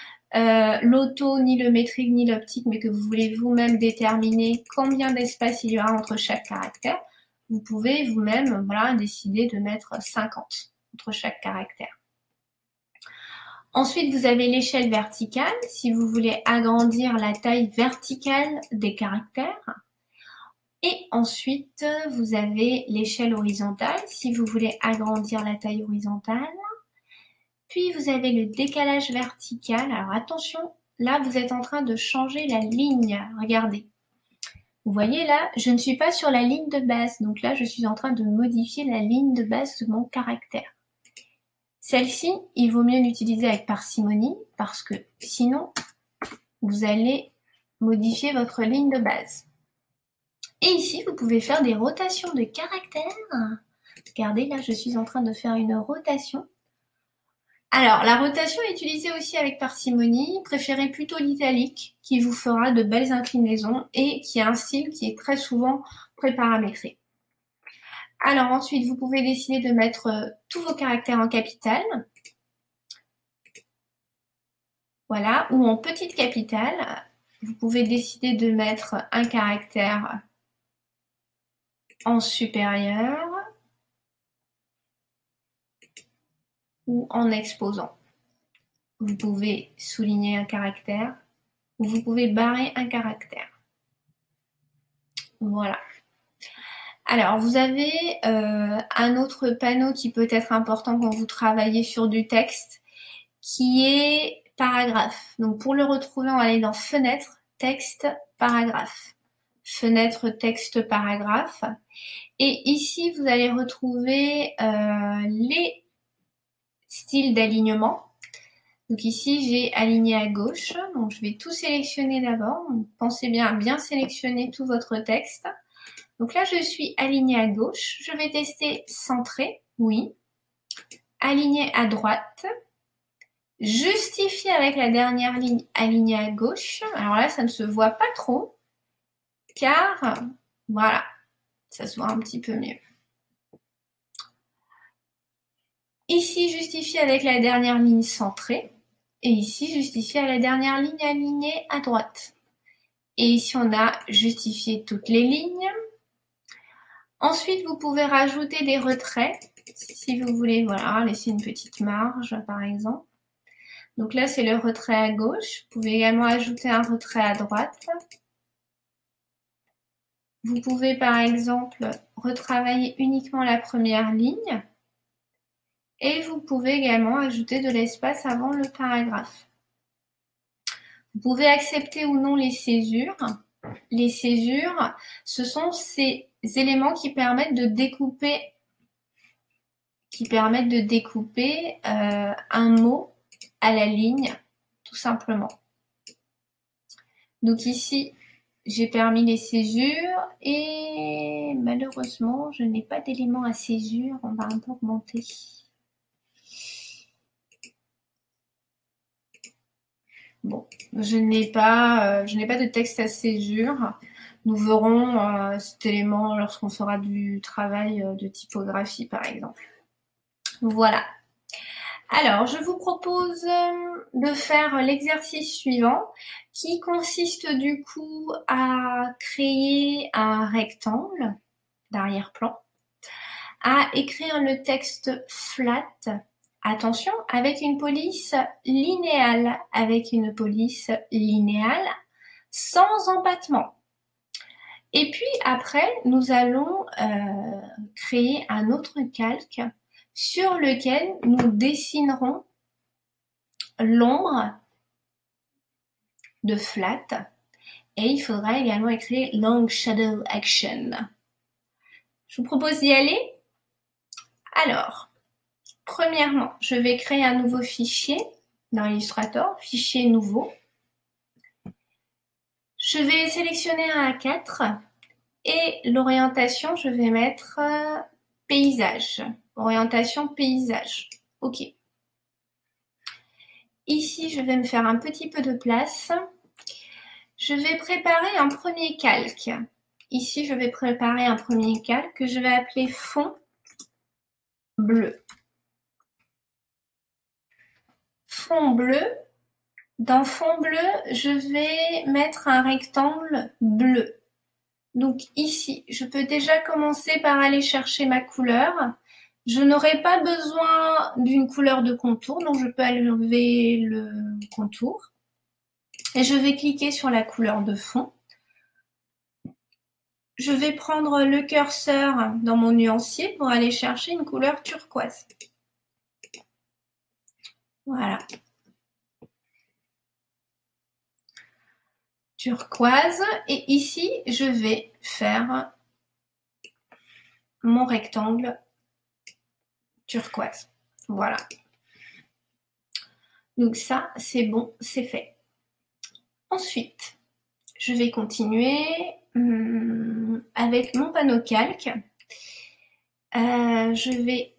l'auto, ni le métrique, ni l'optique, mais que vous voulez vous-même déterminer combien d'espace il y aura entre chaque caractère, vous pouvez vous-même décider de mettre 50 entre chaque caractère. Ensuite, vous avez l'échelle verticale, si vous voulez agrandir la taille verticale des caractères. Et ensuite, vous avez l'échelle horizontale, si vous voulez agrandir la taille horizontale. Puis, vous avez le décalage vertical. Alors, attention, là, vous êtes en train de changer la ligne. Regardez. Vous voyez là, je ne suis pas sur la ligne de base. Donc là, je suis en train de modifier la ligne de base de mon caractère. Celle-ci, il vaut mieux l'utiliser avec parcimonie parce que sinon, vous allez modifier votre ligne de base. Et ici, vous pouvez faire des rotations de caractères. Regardez, là, je suis en train de faire une rotation. Alors, la rotation est utilisée aussi avec parcimonie. Préférez plutôt l'italique qui vous fera de belles inclinaisons et qui a un style qui est très souvent préparamétré. Alors ensuite, vous pouvez décider de mettre tous vos caractères en capitale. Voilà, ou en petite capitale. Vous pouvez décider de mettre un caractère en supérieur ou en exposant. Vous pouvez souligner un caractère ou vous pouvez barrer un caractère. Voilà. Alors, vous avez un autre panneau qui peut être important quand vous travaillez sur du texte, qui est paragraphe. Donc, pour le retrouver, on va aller dans Fenêtre, Texte, Paragraphe. Fenêtre, Texte, Paragraphe. Et ici, vous allez retrouver les styles d'alignement. Donc ici, j'ai aligné à gauche. Donc, je vais tout sélectionner d'abord. Pensez bien à bien sélectionner tout votre texte. Donc là, je suis alignée à gauche. Je vais tester centré, oui. Aligné à droite. Justifier avec la dernière ligne alignée à gauche. Alors là, ça ne se voit pas trop, car voilà, ça se voit un petit peu mieux. Ici, justifier avec la dernière ligne centrée. Et ici, justifier à la dernière ligne alignée à droite. Et ici, on a justifié toutes les lignes. Ensuite, vous pouvez rajouter des retraits, si vous voulez, voilà, laisser une petite marge, par exemple. Donc là, c'est le retrait à gauche. Vous pouvez également ajouter un retrait à droite. Vous pouvez, par exemple, retravailler uniquement la première ligne. Et vous pouvez également ajouter de l'espace avant le paragraphe. Vous pouvez accepter ou non les césures. Les césures, ce sont ces éléments qui permettent de découper, un mot à la ligne, tout simplement. Donc ici, j'ai permis les césures et malheureusement, je n'ai pas d'éléments à césure. On va un peu augmenter. Bon, je n'ai pas de texte à césure. Nous verrons cet élément lorsqu'on fera du travail de typographie, par exemple. Voilà. Alors, je vous propose de faire l'exercice suivant qui consiste du coup à créer un rectangle d'arrière-plan, à écrire le texte flat, attention, avec une police linéale, sans empattement. Et puis après, nous allons créer un autre calque sur lequel nous dessinerons l'ombre de flat et il faudra également écrire long shadow action. Je vous propose d'y aller. Alors, premièrement, je vais créer un nouveau fichier dans Illustrator, fichier nouveau. Je vais sélectionner un A4 et l'orientation, je vais mettre paysage. Orientation paysage. OK. Ici, je vais me faire un petit peu de place. Je vais préparer un premier calque. Ici, je vais préparer un premier calque que je vais appeler fond bleu. Fond bleu. Dans fond bleu, je vais mettre un rectangle bleu. Donc ici, je peux déjà commencer par aller chercher ma couleur. Je n'aurai pas besoin d'une couleur de contour, donc je peux enlever le contour. Et je vais cliquer sur la couleur de fond. Je vais prendre le curseur dans mon nuancier pour aller chercher une couleur turquoise. Voilà. Turquoise. Et ici, je vais faire mon rectangle turquoise. Voilà. Donc ça, c'est bon, c'est fait. Ensuite, je vais continuer avec mon panneau calque. Je vais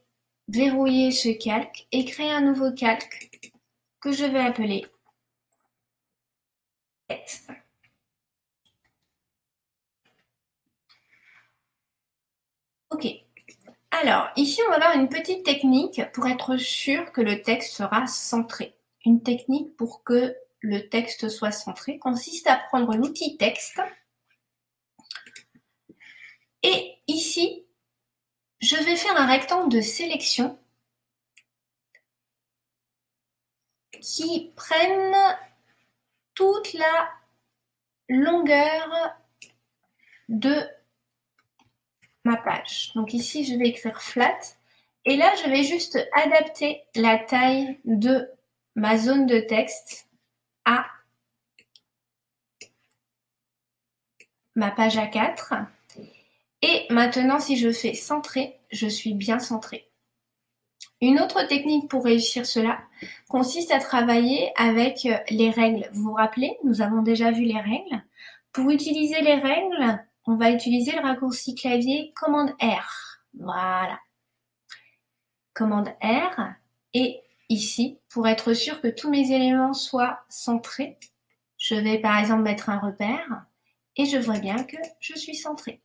verrouiller ce calque et créer un nouveau calque que je vais appeler texte. Ok. Alors, ici, on va avoir une petite technique pour être sûr que le texte sera centré. Une technique pour que le texte soit centré consiste à prendre l'outil texte et ici, je vais faire un rectangle de sélection qui prenne toute la longueur de ma page. Donc ici, je vais écrire flat. Et là, je vais juste adapter la taille de ma zone de texte à ma page A4. Et maintenant, si je fais centrer, je suis bien centré. Une autre technique pour réussir cela consiste à travailler avec les règles. Vous vous rappelez, nous avons déjà vu les règles. Pour utiliser les règles, on va utiliser le raccourci clavier commande R. Voilà. Commande R. Et ici, pour être sûr que tous mes éléments soient centrés, je vais par exemple mettre un repère et je vois bien que je suis centré.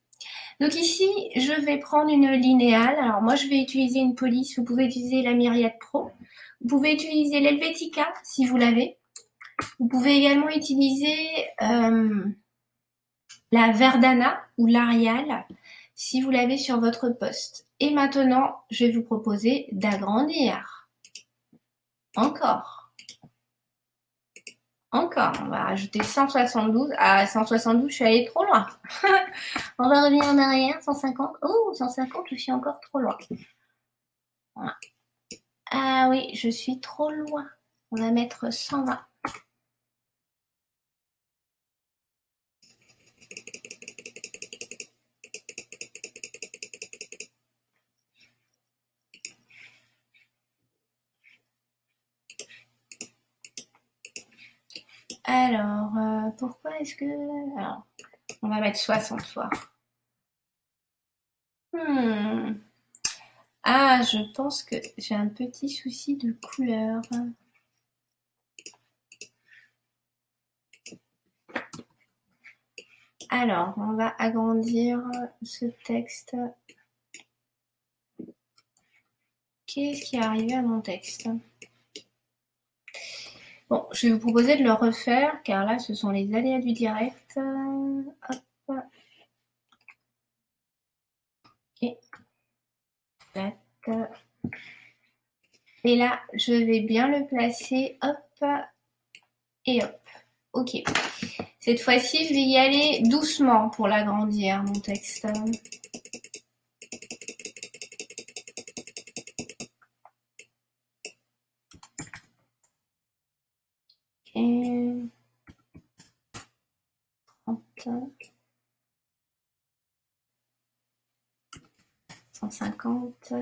Donc ici, je vais prendre une linéale. Alors moi, je vais utiliser une police. Vous pouvez utiliser la Myriad Pro. Vous pouvez utiliser l'Helvetica si vous l'avez. Vous pouvez également utiliser la Verdana ou l'Arial si vous l'avez sur votre poste. Et maintenant, je vais vous proposer d'agrandir. Encore. Encore, on va rajouter 172. À 172, je suis allée trop loin. On va revenir en arrière, 150. Oh, 150, je suis encore trop loin. Voilà. Ah oui, je suis trop loin. On va mettre 120. Alors, pourquoi est-ce que... Alors, on va mettre 60 fois. Ah, je pense que j'ai un petit souci de couleur. Alors, on va agrandir ce texte. Qu'est-ce qui est arrivé à mon texte? Bon, je vais vous proposer de le refaire, car là, ce sont les aléas du direct. Hop. Et là, je vais bien le placer. Hop. Et hop. Ok. Cette fois-ci, je vais y aller doucement pour l'agrandir, mon texte. Et 30, 150,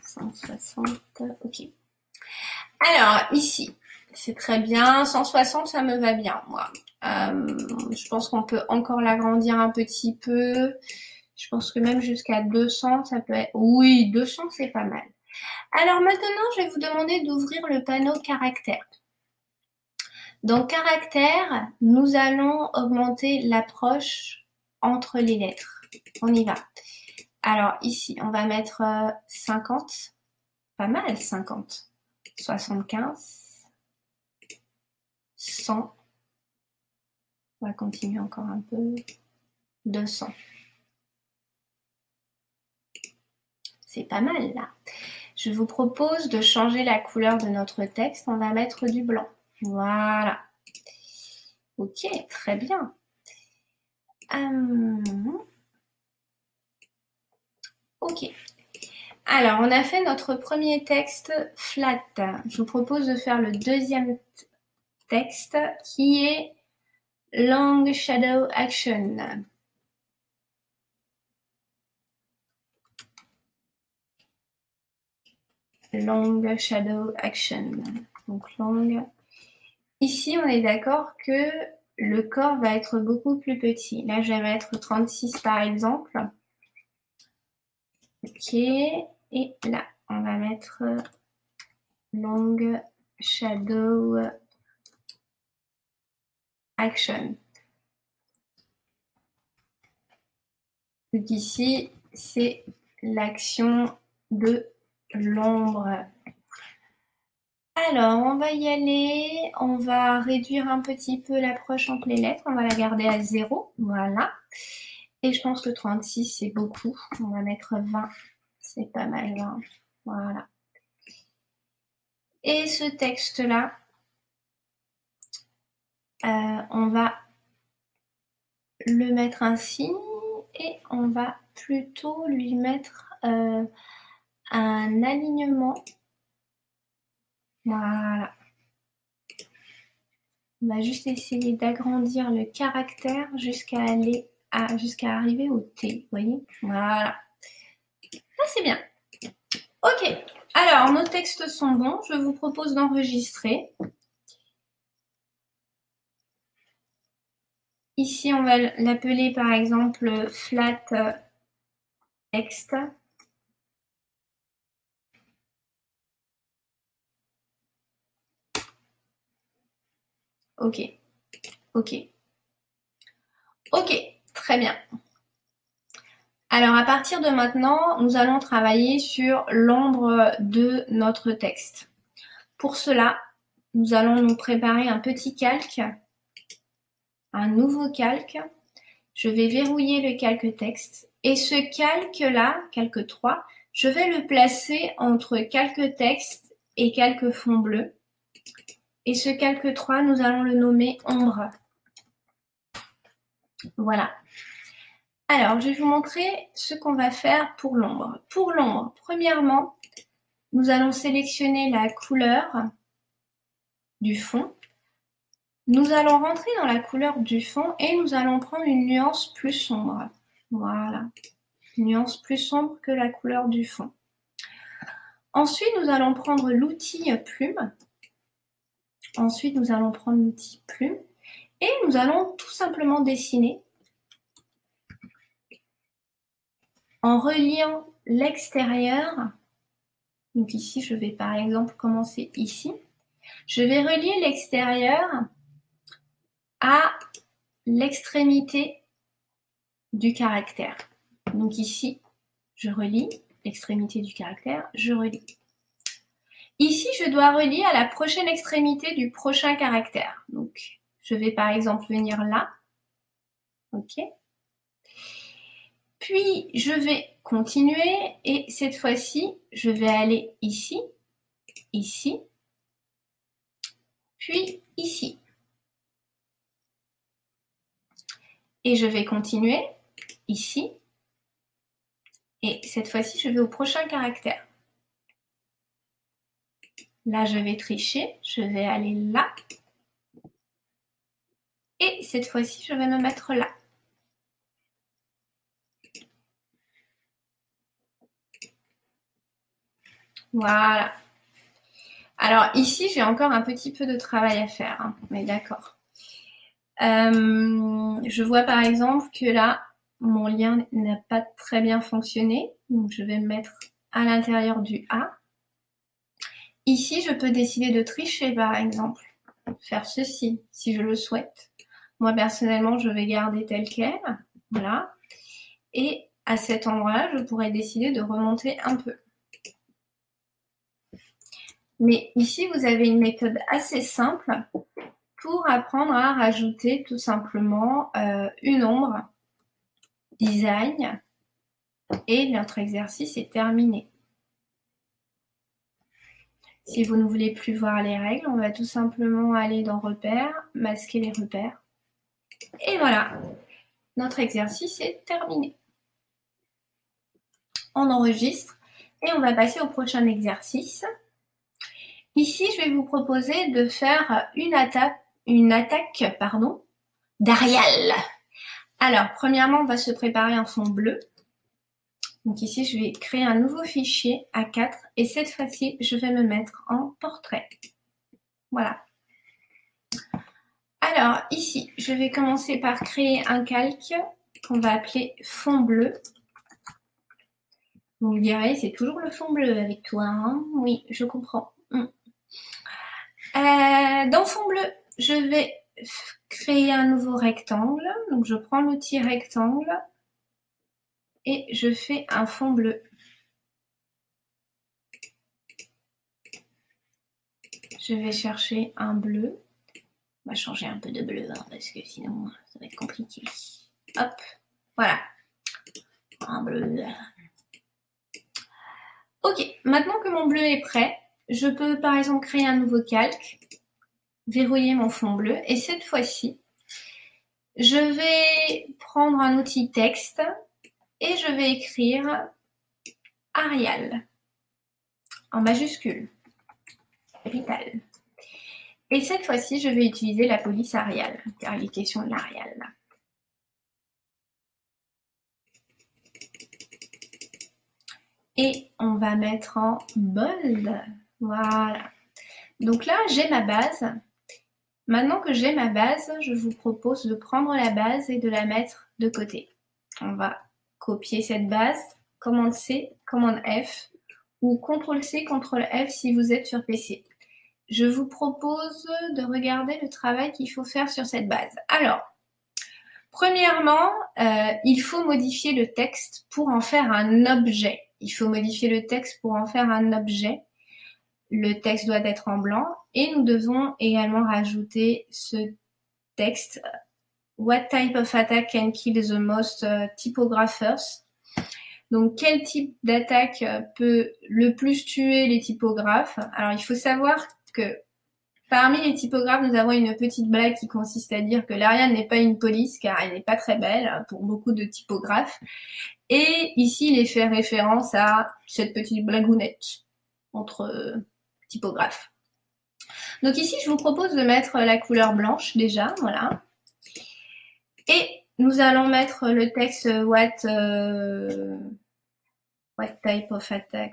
160, ok. Alors, ici, c'est très bien. 160, ça me va bien, moi. Je pense qu'on peut encore l'agrandir un petit peu. Je pense que même jusqu'à 200, ça peut être... Oui, 200, c'est pas mal. Alors maintenant, je vais vous demander d'ouvrir le panneau caractères. Dans caractères, nous allons augmenter l'approche entre les lettres. On y va. Alors ici, on va mettre 50. Pas mal, 50. 75. 100. On va continuer encore un peu. 200. C'est pas mal là. Je vous propose de changer la couleur de notre texte. On va mettre du blanc. Voilà. Ok, très bien. Ok. Alors, on a fait notre premier texte flat. Je vous propose de faire le deuxième texte qui est Long Shadow Action. Long Shadow Action. Donc, long. Ici, on est d'accord que le corps va être beaucoup plus petit. Là, je vais mettre 36 par exemple. Ok. Et là, on va mettre Long Shadow Action. Donc ici, c'est l'action de l'ombre. Alors, on va y aller. On va réduire un petit peu l'approche entre les lettres. On va la garder à 0. Voilà. Et je pense que 36, c'est beaucoup. On va mettre 20. C'est pas mal, 20. Voilà. Et ce texte-là, on va le mettre ainsi. Et on va plutôt lui mettre un alignement. Voilà. On va juste essayer d'agrandir le caractère jusqu'à arriver au T. Vous voyez? Voilà. Ça, c'est bien. Ok. Alors, nos textes sont bons. Je vous propose d'enregistrer. Ici, on va l'appeler par exemple flat text. Ok. Ok. Ok. Très bien. Alors, à partir de maintenant, nous allons travailler sur l'ombre de notre texte. Pour cela, nous allons nous préparer un petit calque, un nouveau calque. Je vais verrouiller le calque texte. Et ce calque-là, calque 3, je vais le placer entre calque texte et calque fond bleu. Et ce calque 3, nous allons le nommer ombre. Voilà. Alors, je vais vous montrer ce qu'on va faire pour l'ombre. Pour l'ombre, premièrement, nous allons sélectionner la couleur du fond. Nous allons rentrer dans la couleur du fond et nous allons prendre une nuance plus sombre. Voilà. Une nuance plus sombre que la couleur du fond. Ensuite, nous allons prendre l'outil plume. Ensuite, nous allons prendre l'outil plume et nous allons tout simplement dessiner en reliant l'extérieur. Donc ici, je vais par exemple commencer ici. Je vais relier l'extérieur à l'extrémité du caractère. Donc ici, je relie l'extrémité du caractère, je relie. Ici, je dois relier à la prochaine extrémité du prochain caractère. Donc, je vais par exemple venir là. OK. Puis, je vais continuer et cette fois-ci, je vais aller ici, ici, puis ici. Et je vais continuer ici. Et cette fois-ci, je vais au prochain caractère. Là, je vais tricher. Je vais aller là. Et cette fois-ci, je vais me mettre là. Voilà. Alors ici, j'ai encore un petit peu de travail à faire, hein, mais d'accord. Je vois par exemple que là, mon lien n'a pas très bien fonctionné. Donc je vais me mettre à l'intérieur du A. Ici, je peux décider de tricher par exemple. Faire ceci, si je le souhaite. Moi, personnellement, je vais garder tel quel. Voilà. Et à cet endroit-là, je pourrais décider de remonter un peu. Mais ici, vous avez une méthode assez simple pour apprendre à rajouter tout simplement une ombre, design, et notre exercice est terminé. Si vous ne voulez plus voir les règles, on va tout simplement aller dans repères, masquer les repères. Et voilà, notre exercice est terminé. On enregistre et on va passer au prochain exercice. Ici, je vais vous proposer de faire une attaque d'Arial. Alors, premièrement, on va se préparer un fond bleu. Donc ici, je vais créer un nouveau fichier A4 et cette fois-ci, je vais me mettre en portrait. Voilà. Alors ici, je vais commencer par créer un calque qu'on va appeler fond bleu. Vous me direz, c'est toujours le fond bleu avec toi, hein? Oui, je comprends. Dans fond bleu, je vais créer un nouveau rectangle. Donc je prends l'outil rectangle et je fais un fond bleu. Je vais chercher un bleu. On va changer un peu de bleu, hein, parce que sinon, ça va être compliqué. Hop, voilà. Un bleu. Ok, maintenant que mon bleu est prêt, je peux par exemple créer un nouveau calque, verrouiller mon fond bleu, et cette fois-ci, je vais prendre un outil texte et je vais écrire Arial en majuscule, capitale. Et cette fois-ci, je vais utiliser la police Arial, car il est question de l'Arial. Et on va mettre en bold. Voilà. Donc là, j'ai ma base. Maintenant que j'ai ma base, je vous propose de prendre la base et de la mettre de côté. On va copier cette base, commande C, commande F, ou CTRL C, CTRL F si vous êtes sur PC. Je vous propose de regarder le travail qu'il faut faire sur cette base. Alors, premièrement, il faut modifier le texte pour en faire un objet. Il faut modifier le texte pour en faire un objet. Le texte doit être en blanc et nous devons également rajouter ce texte. What type of attack can kill the most typographers? Donc, quel type d'attaque peut le plus tuer les typographes? Alors, il faut savoir que parmi les typographes, nous avons une petite blague qui consiste à dire que l'Arial n'est pas une police car elle n'est pas très belle pour beaucoup de typographes. Et ici, il est fait référence à cette petite blagounette entre typographes. Donc ici, je vous propose de mettre la couleur blanche déjà, voilà. Et nous allons mettre le texte what type of attack.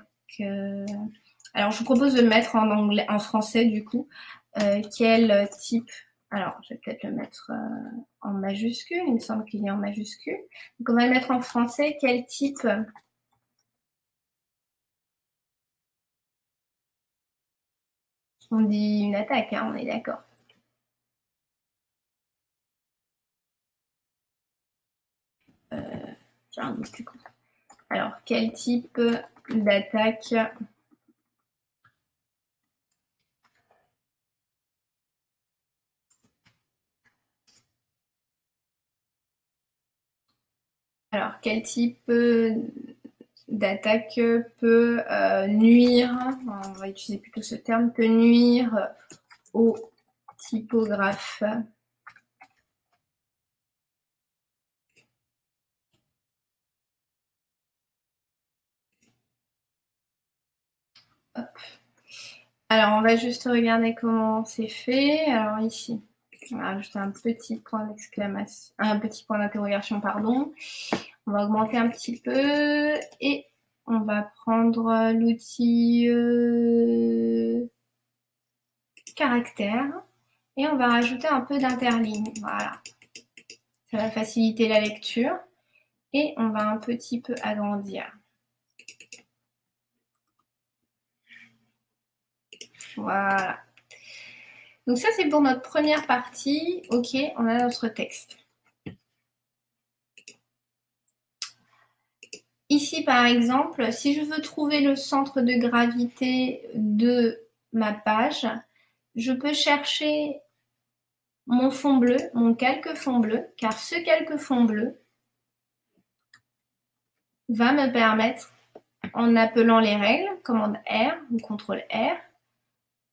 Alors, je vous propose de le mettre en anglais, en français du coup. quel type. Alors, je vais peut-être le mettre en majuscule. Il me semble qu'il est en majuscule. Donc, on va le mettre en français. Quel type on dit une attaque, hein, on est d'accord. J'ai un doute plus con. Alors, quel type d'attaque Alors, quel type d'attaque peut nuire, on va utiliser plutôt ce terme, peut nuire au typographe. Hop. Alors, on va juste regarder comment c'est fait. Alors ici, on va rajouter un petit point d'exclamation, un petit point d'interrogation, pardon. On va augmenter un petit peu et on va prendre l'outil caractère et on va rajouter un peu d'interligne. Voilà. Ça va faciliter la lecture et on va un petit peu agrandir. Voilà. Donc ça, c'est pour notre première partie. Ok, on a notre texte. Ici, par exemple, si je veux trouver le centre de gravité de ma page, je peux chercher mon fond bleu, mon calque fond bleu, car ce calque fond bleu va me permettre, en appelant les règles, commande R ou CTRL R,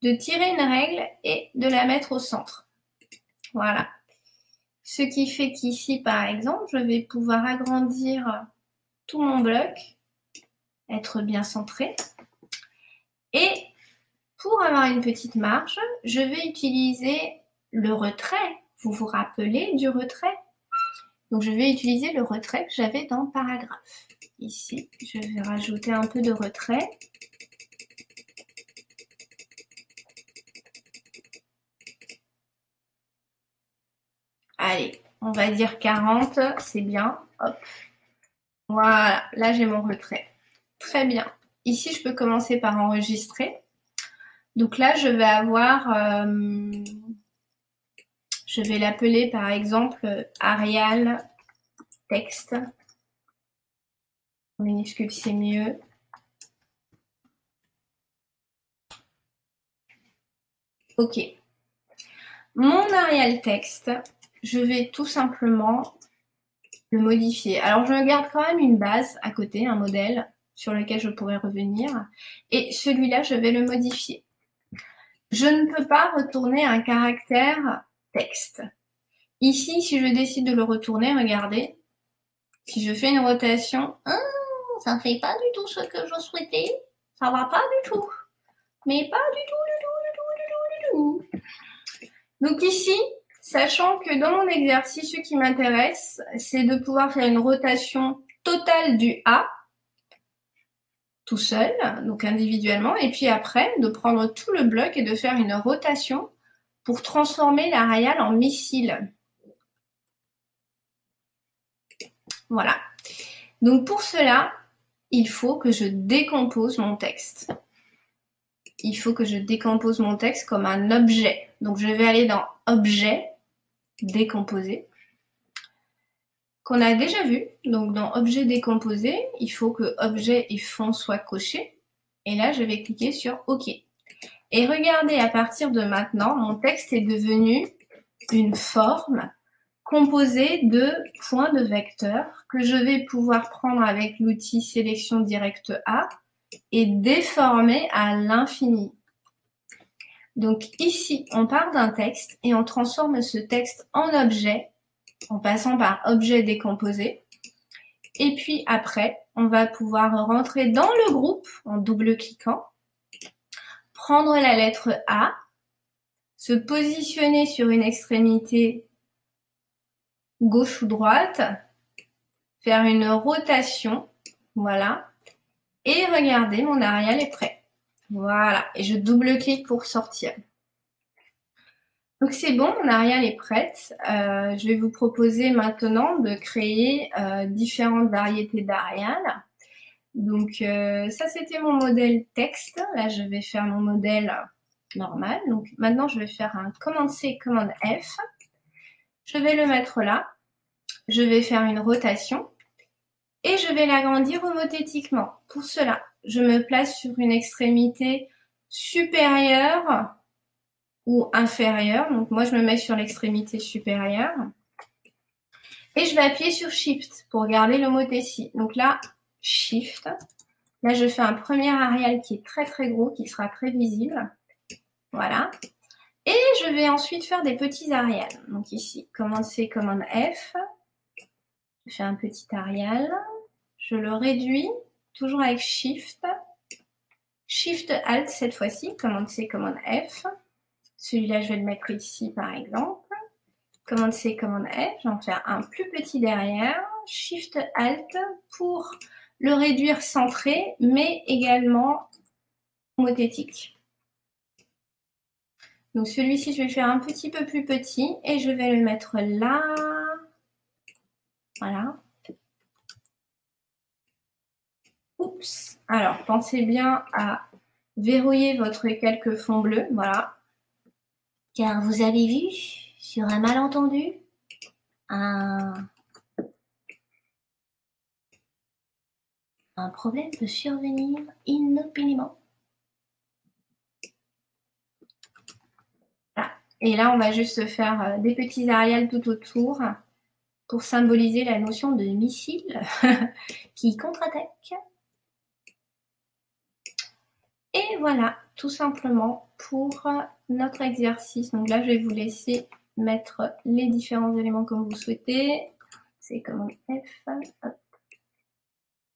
de tirer une règle et de la mettre au centre. Voilà. Ce qui fait qu'ici, par exemple, je vais pouvoir agrandir tout mon bloc, être bien centré. Et pour avoir une petite marge, je vais utiliser le retrait. Vous vous rappelez du retrait? Donc, je vais utiliser le retrait que j'avais dans paragraphe. Ici, je vais rajouter un peu de retrait. Allez, on va dire 40, c'est bien. Hop. Voilà, là j'ai mon retrait. Très bien. Ici, je peux commencer par enregistrer. Donc là, je vais avoir, je vais l'appeler par exemple Arial texte. En minuscule, c'est mieux. Ok. Mon Arial texte, je vais tout simplement le modifier. Alors, je garde quand même une base à côté, un modèle sur lequel je pourrais revenir. Et celui-là, je vais le modifier. Je ne peux pas retourner un caractère texte. Ici, si je décide de le retourner, regardez, si je fais une rotation, ça ne fait pas du tout ce que je souhaitais. Ça va pas du tout. Mais pas du tout. Donc ici, sachant que dans mon exercice, ce qui m'intéresse, c'est de pouvoir faire une rotation totale du A, tout seul, donc individuellement, et puis après, de prendre tout le bloc et de faire une rotation pour transformer la raïale en missile. Voilà. Donc pour cela, il faut que je décompose mon texte. Il faut que je décompose mon texte comme un objet. Donc je vais aller dans Objet, décomposer, qu'on a déjà vu. Donc dans Objet décomposé, il faut que Objet et fond soient cochés. Et là, je vais cliquer sur OK. Et regardez, à partir de maintenant, mon texte est devenu une forme composée de points de vecteurs que je vais pouvoir prendre avec l'outil Sélection Directe A et déformer à l'infini. Donc ici, on part d'un texte et on transforme ce texte en objet en passant par objet décomposé. Et puis après, on va pouvoir rentrer dans le groupe en double-cliquant, prendre la lettre A, se positionner sur une extrémité gauche ou droite, faire une rotation, voilà, et regardez, mon Arial est prêt. Voilà, et je double-clique pour sortir. Donc c'est bon, mon Arial est prête. Je vais vous proposer maintenant de créer différentes variétés d'Arial. Donc ça c'était mon modèle texte. Là je vais faire mon modèle normal. Donc maintenant je vais faire un commande C, commande F. Je vais le mettre là. Je vais faire une rotation. Et je vais l'agrandir homothétiquement. Pour cela, je me place sur une extrémité supérieure ou inférieure. Donc moi, je me mets sur l'extrémité supérieure. Et je vais appuyer sur Shift pour garder l'homothétie. Donc là, Shift. Là, je fais un premier Arial qui est très très gros, qui sera très visible. Voilà. Et je vais ensuite faire des petits Arials. Donc ici, commande C, commande F. Je fais un petit Arial. Je le réduis, toujours avec Shift. Shift Alt cette fois-ci, commande C, commande F. Celui-là, je vais le mettre ici par exemple. Commande C, commande F, j'en fais un plus petit derrière. Shift Alt pour le réduire centré, mais également homothétique. Donc celui-ci, je vais le faire un petit peu plus petit et je vais le mettre là. Voilà. Oups. Alors, pensez bien à verrouiller votre calque fond bleu, voilà. Car vous avez vu, sur un malentendu, un problème peut survenir inopinément. Voilà. Et là, on va juste faire des petits Arials tout autour pour symboliser la notion de missile qui contre-attaque. Et voilà, tout simplement pour notre exercice. Donc là, je vais vous laisser mettre les différents éléments comme vous souhaitez. C'est commande F. Hop.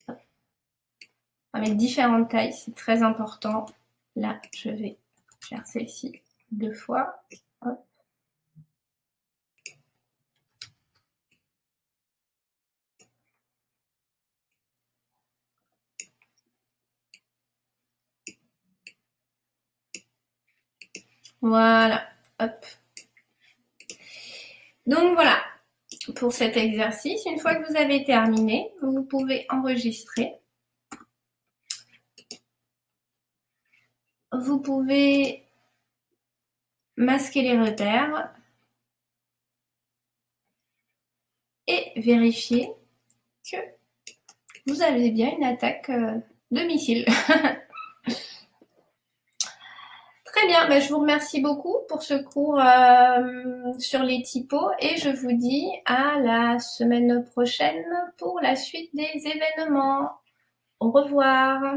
Hop. On va mettre différentes tailles, c'est très important. Là, je vais faire celle-ci 2 fois. Hop. Voilà, hop. Donc voilà, pour cet exercice, une fois que vous avez terminé, vous pouvez enregistrer. Vous pouvez masquer les repères et vérifier que vous avez bien une attaque de missile. Très bien, ben, je vous remercie beaucoup pour ce cours sur les typos et je vous dis à la semaine prochaine pour la suite des événements. Au revoir.